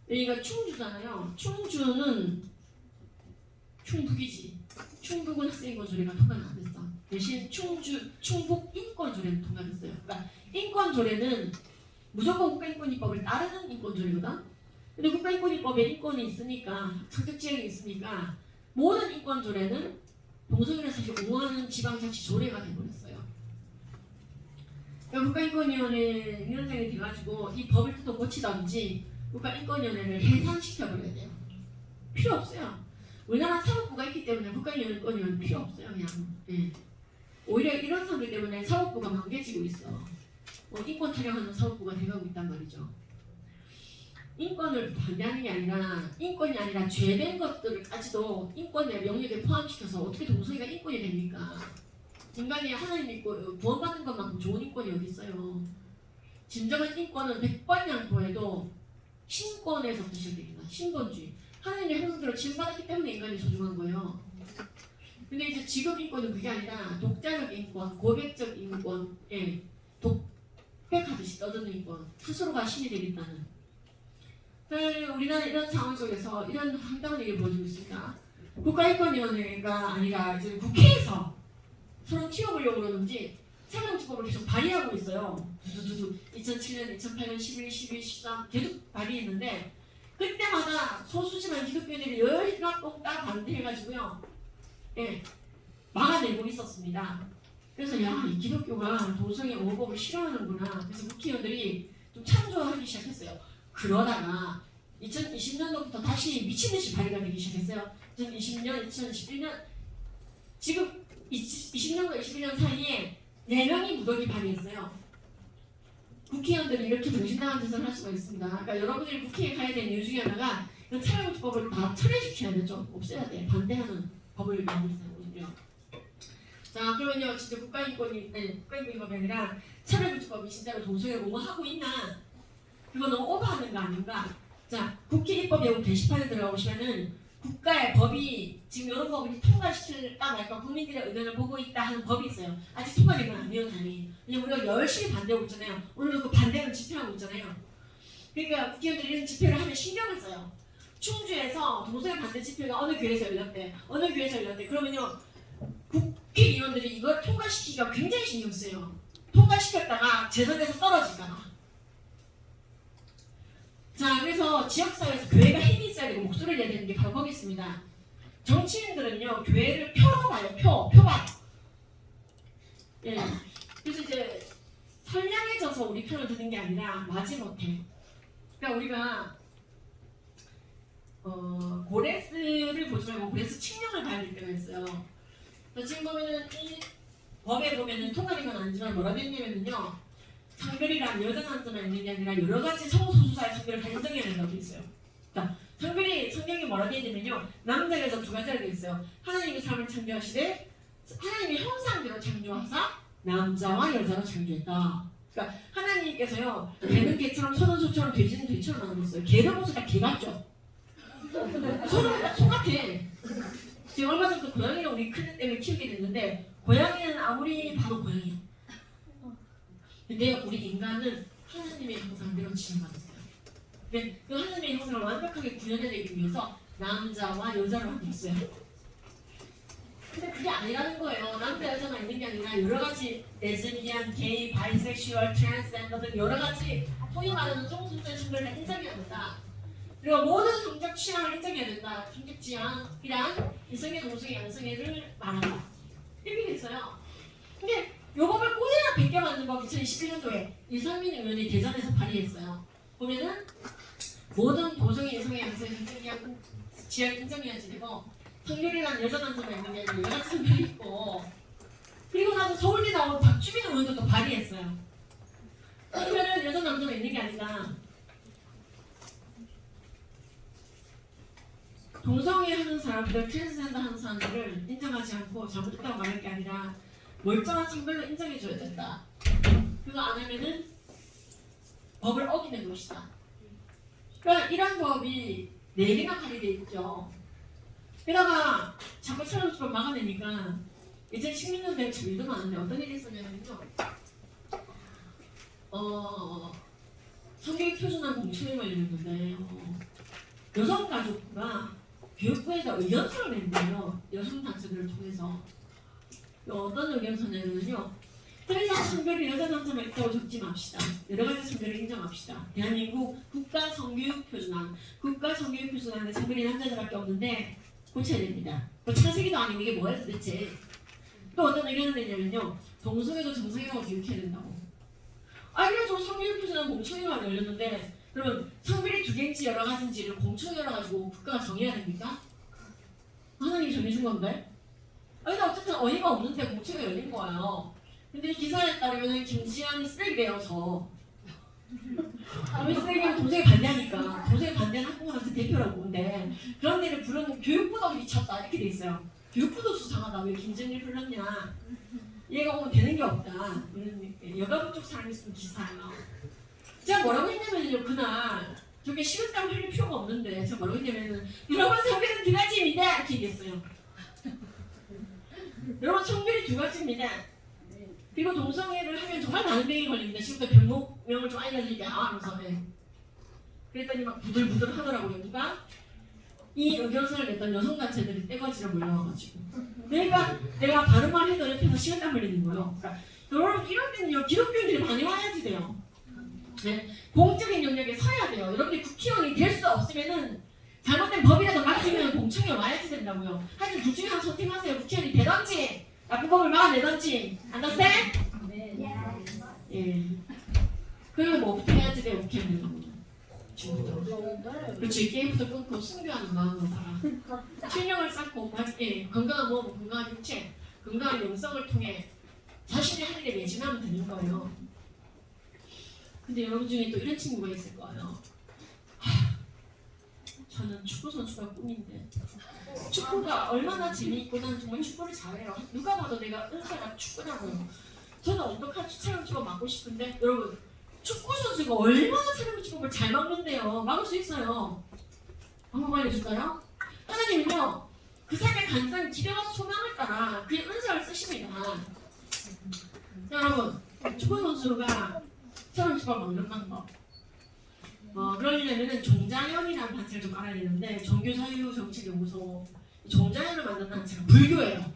여기가 충주잖아요. 충주는 충북이지. 충북은 학생인권조례가 통과가 안 됐어. 대신 충북 인권조례는 통과됐어요. 그러니까 인권조례는 무조건 국가인권위법을 따르는 인권조례거든. 근데 국가인권위법에 인권이 있으니까 성적지향이 있으니까 모든 인권조례는 동성애를 사실 옹호하는 지방자치조례가 돼버렸어요. 그러니까 국가인권위원회 위원장이 돼가지고 이 법을 또 고치던지 국가인권위원회를 해산시켜버려야 돼요. 필요 없어요. 우리나라 사법부가 있기 때문에 국가인권위원회는 필요 없어요. 그냥. 예. 오히려 이런 사람들 때문에 사법부가 망개지고 있어. 인권 타령하는 사법부가 돼가고 있단 말이죠. 인권을 반대하는 게 아니라 인권이 아니라 죄된 것들까지도 인권의 영역에 포함시켜서 어떻게 동성애가 인권이 됩니까? 인간이 하나님 믿고 구원받는 것만큼 좋은 인권이 어디 있어요? 진정한 인권은 100번 양보해도 신권에서부터 시작됩니다. 신권주의. 하나님의 형상대로 지음받았기 때문에 인간이 소중한 거예요. 근데 이제 지금 인권은 그게 아니라 독자적 인권, 고백적 인권, 예, 독백하듯이 떠드는 인권, 스스로가 신이 되겠다는. 우리나라 이런 상황 속에서 이런 황당한 얘기를 보여주고 있습니다. 국가인권위원회가 아니라 이제 국회에서 서로 튀어보려고 그러는지 사명주법을 계속 발의하고 있어요. 2007년, 2008년, 11, 12, 13 계속 발의했는데 그때마다 소수지만 기독교인들이 열일합동딱 반대해가지고요. 예, 막아내고 있었습니다. 그래서 이 기독교가 동성애 옹호법을 싫어하는구나. 그래서 국회의원들이 좀 참조하기 시작했어요. 그러다가 2020년도부터 다시 미친듯이 발의가 되기 시작했어요. 2020년, 2021년 지금 20년과 21년 사이에 4명이 무더기 발의했어요. 국회의원들이 이렇게 정신나간 짓을 할 수가 있습니다. 그러니까 여러분들이 국회에 가야 되는 이유 중에 하나가 차별금지법을 다 철회시켜야 되죠. 없애야 돼. 반대하는 법을 만들었어요. 자, 그러면요, 진짜 국가인권위법이 아니라 차별금지법이 진짜로 동성애를 옹호하고 있나? 그거 너무 오버하는 거 아닌가? 자, 국회 입법예고 게시판에 들어가 보시면은 국가의 법이 지금 이런 법을 통과시킬까 말까 국민들의 의견을 보고 있다 하는 법이 있어요. 아직 통과된 건 아니에요, 당연히. 왜냐면 우리가 열심히 반대하고 있잖아요. 오늘도 그 반대는 집회하고 있잖아요. 그러니까 국회의원들이 이런 집회를 하면 신경을 써요. 충주에서 동성애 반대 집회가 어느 교회에서 열렸대. 어느 교회에서 열렸대. 그러면요, 국회의원들이 이걸 통과시키기가 굉장히 신경 쓰여요. 통과시켰다가 재선에서 떨어질까봐. 자, 그래서 지역사회에서 교회가 힘이 있어야 되고 목소리를 내야 되는 게 바로 거기 있습니다. 정치인들은요, 교회를 표로 봐요. 표박. 예. 그래서 이제 선량해져서 우리 편을 드는 게 아니라 마지못해. 그러니까 우리가 고레스를 보지 말고 고레스 칙령을 봐야 될 때가 있어요. 지금 보면은 이 법에 보면은 통과된 건 아니지만 뭐라고 했냐면요. 성별이란 여자 남자만 있는 게 아니라 여러 가지 성소수자의 성별을 다 인정해야 된다고 돼 있어요. 자, 성별이 성경에 뭐라고 되어 있냐면요. 남자 여자 두 가지가 되어 있어요. 하나님이 사람을 창조하시되 하나님의 형상대로 창조하사 남자와 여자로 창조했다. 그러니까 하나님께서요. 개는 개처럼 소는 소처럼 돼지는 돼지처럼 만들었어요. 개를 보세요. 다 개 같죠? 소는 다 소 같아. 지금 얼마 전부터 고양이를 우리 큰 때문에 키우게 됐는데 고양이는 아무리 봐도 고양이야. 근데 우리 인간은 하나님의 형상대로 지음받았어요. 근데 그 하나님의 형상을 완벽하게 구현해내기 위해서 남자와 여자를 만들었어요. 근데 그게 아니라는 거예요. 남자 여자만 있는 게 아니라 여러 가지 레즈비안, 게이, 바이섹슈얼, 트랜스젠더 등 여러 가지 소위 말하는 성소수자의 성별을 인정해야 된다. 그리고 모든 성적 취향을 인정해야 된다. 성적 취향이란 이성애, 동성애, 양성애를 말한다. 이렇게 돼 있어요. 근데 요 법을 꼬리나 베껴 만든 법 2021년도에 이상민 의원이 대전에서 발의했어요. 보면은 모든 동성애, 이성애, 양성애 지역 인정해야지 되고 성별이란 여자 남자만 있는 게 아니라 여러 가지 성별이 있고 그리고 나서 서울대 나온 박주민 의원도 또 발의했어요. 특별한 여자 남자가 있는 게 아니라 동성애 하는 사람들, 트랜스젠더 하는 사람들을 인정하지 않고 잘못했다고 말할 게 아니라 멀쩡한 성별로 인정해줘야 된다. 그거 안 하면은 법을 어기는 것이다. 그러니까 이런 법이 4개나 발의돼 있죠. 게다가 자꾸 촬영수로 막아내니까 2016년도에 참 일도 많은데 어떤 일이 있었냐면요. 성교육 표준안 공청회 관련했는데 여성가족부가 교육부에다 의견서를 낸대요. 여성단체들을 통해서. 어떤 의견서냐면요. 더 이상 성별이 여자 남자만 있다고 적지 맙시다. 여러 가지 성별을 인정합시다. 대한민국 국가 성교육 표준안. 국가 성교육 표준안에 성별이 남자들밖에 없는데 고쳐야 됩니다. 뭐 창세기도 아니고 이게 뭐야 도대체. 또 어떤 의견을 내냐면요. 동성애도 정상이라고 교육해야 된다고. 그래가지고 성교육 표준안 공청회가 열렸는데 그러면 성별이 2개인지 여러 가지인지를 공청회 열어가지고 국가가 정해야 됩니까? 하나님이 정해준 건데? 근데 어쨌든 어이가 없는데 공청회가 열린 거예요. 근데 이 기사에 따르면 김지현이 쓰레기래요. 왜 쓰레기는 동생이 반대하니까 동생이 반대하는 학부모한테 대표라고 보는데 그런 데를 부르는 교육부도 미쳤다 이렇게 돼 있어요. 교육부도 수상하다. 왜 김지현이 불렀냐. 얘가 오면 되는 게 없다. 여가부 쪽 사람이 쓴 기사예요. 제가 뭐라고 했냐면요. 그날 저게 식은땀 흘릴 필요가 없는데 제가 뭐라고 했냐면은 여러분 성별은 2가지입니다 이렇게 얘기했어요. 여러분 성별이 2가지입니다. 그리고 동성애를 하면 정말 많은 병이 걸립니다. 지금부터 병명을 좀 알려드릴게요. 하면서 그랬더니 막 부들부들 하더라고요. 누가? 이 의견서를 냈던 여성단체들이 떼거지를 몰려와가지고 그러니까 내가 다른 말 해도 옆에서 시간땀 흘리는 거예요. 그러니까 여러분 이럴 때는요. 기독교인들이 많이 와야지 돼요. 네, 공적인 영역에 서야 돼요. 여러분이 국회의원이 될 수 없으면은 잘못된 법이라도 막히면 공청회 와야지 된다고요. 하여튼 둘 중에 하나 선택하세요. 국회의원이 되던지 나쁜 법을 막아내던지. 안다세? 네. 예. 그리고 뭐부터 해야지 돼요. 국회의원은. 그렇지. 게임부터 끊고 순교하는 마음으로다가 실력을 쌓고 건강한 몸, 건강한 육체, 건강한 영성을 통해 자신의 할 일에 매진하면 되는 거예요. 근데 여러분 중에 또 이런 친구가 있을 거예요. 저는 축구 선수가 꿈인데 축구가 얼마나 재미있고 난 정말 축구를 잘해요. 누가 봐도 내가 은사가 축구라고요. 저는 어떡하지 촬영치고 막고 싶은데 여러분 축구 선수가 얼마나 촬영치고 잘 막는데요. 막을 수 있어요. 방법 알려줄까요? 하나님은요 그 삶의 간절한 기대와 소망을 따라 그의 은사를 쓰십니다. 여러분 축구 선수가 촬영치고 막는 방법 그러려면 종자연이라는 단체를 좀 알아야 되는데 종교사유정책연구소 종자연을 만든 단체가 불교예요.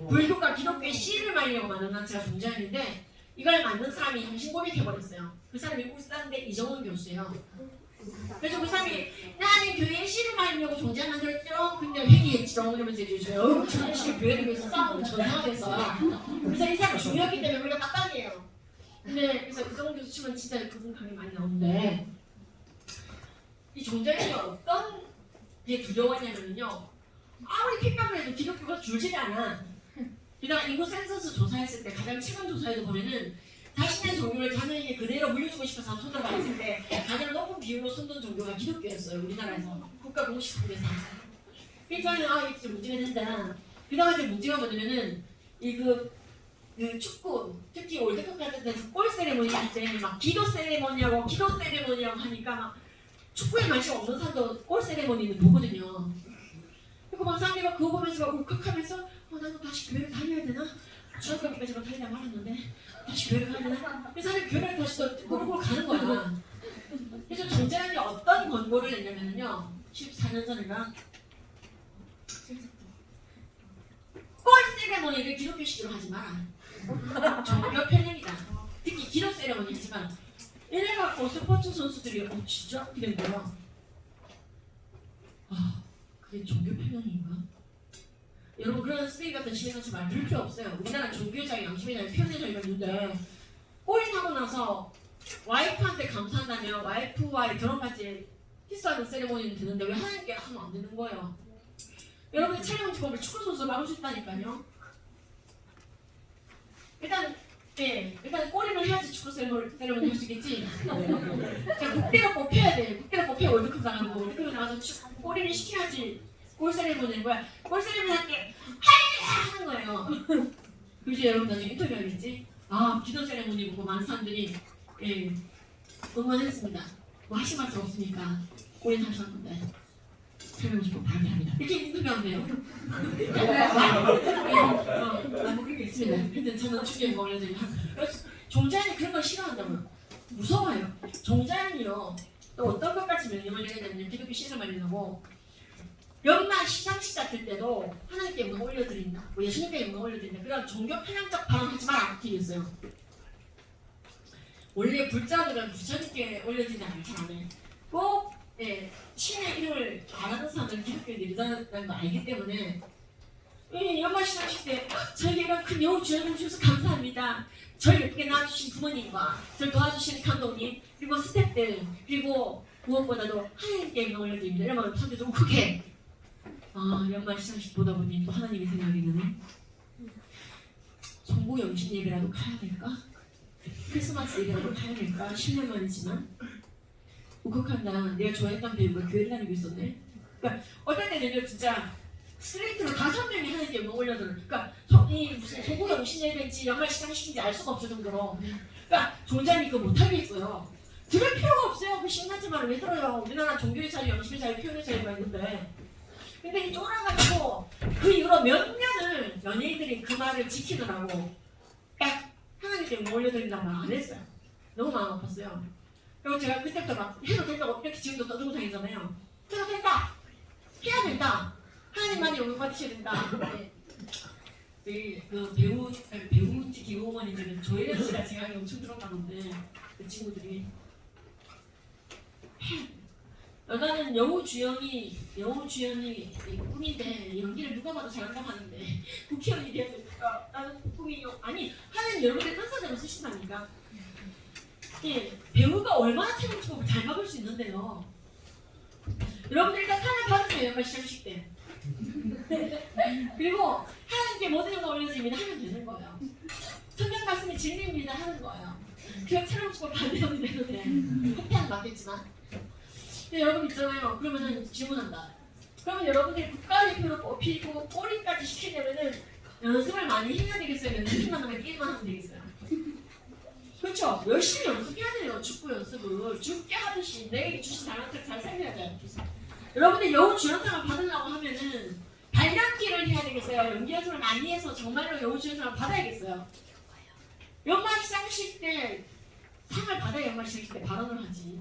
불교가 기독교의 씨를 말리려고 만든 단체가 종자연인데 이걸 만든 사람이 향신고백해버렸어요. 그 사람이 울산대 이정원 교수예요. 그래서 그 사람이 나는 교회의 씨를 말리려고 종자연 만들었죠. 근데 회개했죠. 이러면서 이제 저는 교회를 위해서 싸우는 전사가 됐어요. 그래서 이 사람이 중요하기 때문에 우리가 빡빡이에요. 근데 그래서 이정원 교수 치면 진짜 그분 강의 많이 나오는데 이 종자연이 어떤 게 두려워하냐면요. 아무리 핍박을 해도 기독교가 줄지 않아. 게다가 인구 센서스 조사했을 때 가장 최근 조사에도 보면은 자신의 종교를 자녀에게 그대로 물려주고 싶어서 손들어 봤을 때 가장 높은 비율로 손든 종교가 기독교였어요. 우리나라에서 국가 공식국에서. 그러니까 이게 진짜 문제가 된다. 게다가 이제 문제가 뭐냐면은 그 축구 특히 월드컵 같은 데서 골 세레모니 할 때 막 기도 세레모니하고 하니까 막 축구에 관심 없는 사람도 골 세레모니는 보거든요. 그리고 막 사람들이 막 그거 보면서 막 울컥하면서 나도 다시 교회를 다녀야 되나? 중학교까지 막 다니다가 말았는데 다시 교회를 가야 되나? 그래서 사람이 교회를 다시 또 꾸르꾸르 가는 거야. 그래서 종자연이 어떤 권고를 냈냐면요. 14년 전인가 골 세레모니를 기독교식으로 하지 마라. 종교 편향이다. 특히 기도 세레모니 하지 마라. 이래갖고 스포츠 선수들이 진짜 어떻게 된 거야? 그게 종교 편향인가? 여러분 그런 쓰레기 같은 신앙같이 말 들을 필요 없어요. 우리나라 종교자의 양심이나 표현의 자유가 있는데 골인하고 나서 와이프한테 감사한다며 와이프와의 결혼까지 키스하는 세레모니는 되는데 왜 하나님께 하면 안 되는 거예요? 여러분이 촬영 직업을 축구 선수 막을 수 있다니까요. 일단 꼬리를 해야지 축구 세레모니 할 수 있겠지. 자, 국대로 뽑혀야 돼. 국대로 뽑혀 월드컵 나가고 월드컵 나가서 꼬리를 시켜야지 골 세레모니인 거야. 골 세레모니 할게 하이야 하는 거예요. 그지 여러분 나중에 인터뷰하겠지. 아 기도 세레모니 보고 많은 사람들이 응원했습니다. 뭐 하실 말씀 없으니까 꼬리는 하셨는데 설명 좀 반대합니다. 이렇게 인터뷰하면 돼요. 뭐 그런 게 있습니다. 근데 저는 중요한 거 올려드리면 종자연이 그런 걸 싫어한다고요. 무서워요. 종자연이요. 또 어떤 것까지 명령을 내리냐면 기독교 신을 알리려고 연말 시상식 같을 때도 하나님께 영광 올려드린다. 뭐 예수님께 영광 올려드린다. 그런 종교 편향적 발언하지 말아야 했어요. 원래 불자들은 부처님께 올려드린다는 잘 안 해. 꼭 신의 이름을 말하는 사람들은 기독교에 내리다는 거 알기 때문에 연말 시상식 때 저에게 이런 큰 영웅 주연을 주셔서 감사합니다. 저를 예쁘게 낳아주신 부모님과 저를 도와주신 감독님 그리고 스태프들 그리고 무엇보다도 하나님께 영광 올려드립니다. 이러면 사람들이 좀 크게 연말 시상식 보다 보니 또 하나님이 생각이 드네. 송구영신 예배라도 가야 될까? 크리스마스 예배라도 가야 될까? 10년 만이지만 울컥한다. 내가 좋아했던 배우가 교회를 다니고 있었네. 그러니까 어떨 때는 진짜 스트레이트로 5명이 하나님께 영광 올려드는 그러니까 이 무슨 송구영신 예배인지 연말 시상식인지 알 수가 없을 정도로 그러니까 종자니 그거 못하겠어요. 들을 필요가 없어요. 그 신나지 말을 왜 들어요. 우리나라 종교의 자유, 영식의 자유, 표현의 자유가 있는데 근데 이 쫄아가지고 그 이후로 몇 년을 연예인들이 그 말을 지키느라고 딱 하나님께 영광 올려드린다고 말 안 했어요. 너무 마음 아팠어요. 그리고 제가 그때부터 막 해도 된다고 이렇게 지금도 떠들고 다니잖아요. 해도 된다. 해야 된다. 하나님만이 영광 받으셔야 된다. 그 배우인지 기호원인지는 조혜련 씨가 제가 엄청 들어가는데 그 친구들이 나는 영우 주연이 꿈인데 연기를 누가 봐도 잘한다고 하는데 국회의원이 돼야 되니까 나는 꿈이 아니 하나님 여러분들 은사대로 쓰신다니까. 배우가 얼마나 태국집을 잘 막을 수 있는데요. 여러분들 일단 상을 받으세요. 연말 시상식 때. 그리고 하나님께 모든 영광 올려드립니다 하면 되는 거예요. 성경 말씀이 진리입니다 하는 거예요. 그냥 촬영식으로 반대하면 돼도 돼. 커피는 맞겠지만. 근데 여러분 있잖아요. 그러면은 질문한다. 그러면 여러분들이 국가대표로 뽑히고 꼬리까지 시키려면은 연습을 많이 해야 되겠어요? 연습만 하면 게임만 하면 되겠어요? 그렇죠? 열심히 연습해야 돼요. 축구 연습을 죽게 하듯이 내게 주신 달란트를 잘 살려야 돼요. 여러분들 여우 주연상을 받으려고 하면은 발연기를 해야 되겠어요. 연기 연습을 많이 해서 정말로 여우 주연상을 받아야겠어요. 연말 시상식 때 상을 받아야 연말 시상식 때 발언을 하지.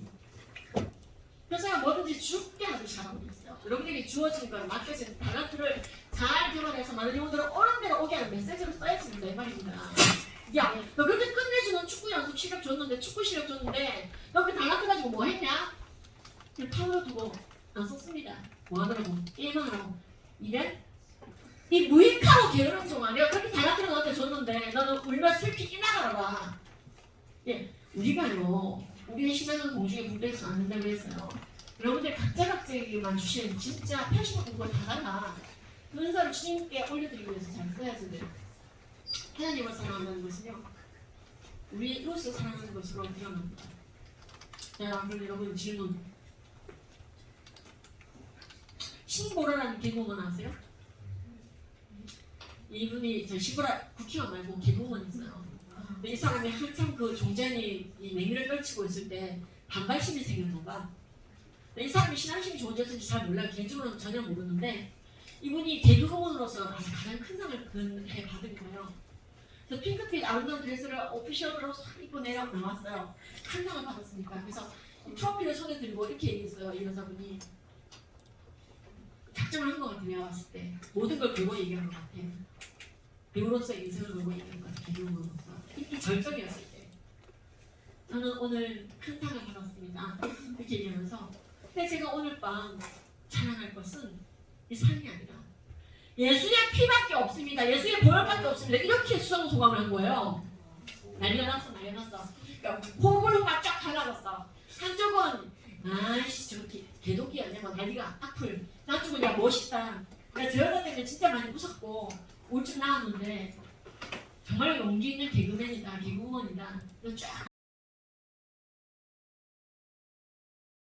그래서 제가 뭐든지 죽게 하듯이 잘하고 있어요. 여러분들이 주어진 걸 맡겨진 달란트를 잘 개발해서 많은 영혼들을 옳은 데로 오게 하는 메시지로 써야 된다 이 말입니다. 야, 너 그렇게 끝내주는 축구 연습 실력 줬는데 축구 실력 줬는데 너 그 달란트 가지고 뭐 했냐? 그냥 탕으로 두고 안 썼습니다. 뭐 하더라고? 게임만 하라고. 이래? 이 무익하고 게으른 종아 내가 그렇게 달란트를 너한테 줬는데 너는 울며 슬피 이나가라. 우리가요 우리의 신앙은 공중에 묻어있지 않는다고 했어요. 여러분들 각자에게만 주시는 진짜 80억 공부를 다 달라. 그 은사를 주님께 올려드리기 위해서 잘 써야지 돼요. 하나님을 사랑한다는 것은요 우리 이웃을 사랑하는 것으로 드러납니다. 자 그럼 여러분 질문. 신보라라는 개그우먼 아세요? 이분이 저 시보라 국회의원 말고 개그우먼 있어요. 이 사람이 한참 그 종자니 이 맹위를 떨치고 있을 때 반발심이 생겼나 봐. 이 사람이 신앙심이 좋은지 어쩐지 잘 몰라요. 개인적으로는 전혀 모르는데 이분이 개그우먼으로서 가장 큰 상을 그해 받은 거예요. 그래서 핑크빛 아름다운 드레스를 오피셜로 싹 입고 나왔어요. 큰 상을 받았으니까. 그래서 트로피를 손에 들고 이렇게 얘기했어요. 이 여자분이. 작정을 한 것 같아요. 내가 봤을 때. 모든 걸 걸고 얘기한 것 같아요. 배우로서의 인생을 걸고 얘기한 것 같아요. 개그우먼으로서. 이 절정이었을 때. 저는 오늘 큰 상을 받았습니다. 이렇게 얘기하면서. 근데 제가 오늘 밤 자랑할 것은 이 상이 아니라 예수의 피밖에 없습니다. 예수의 보혈밖에 없습니다. 이렇게 수상소감을 한 거예요. 난리가 났어. 그러니까 호불호가 쫙 갈라졌어. 한쪽은 아이씨 저 개독이 아니야 막 난리가 악플. 한쪽은 야 멋있다. 내가 저 여자 때문에 진짜 많이 웃었고 우울증 나왔는데 정말 용기 있는 개그맨이다, 개그우먼이다. 쫙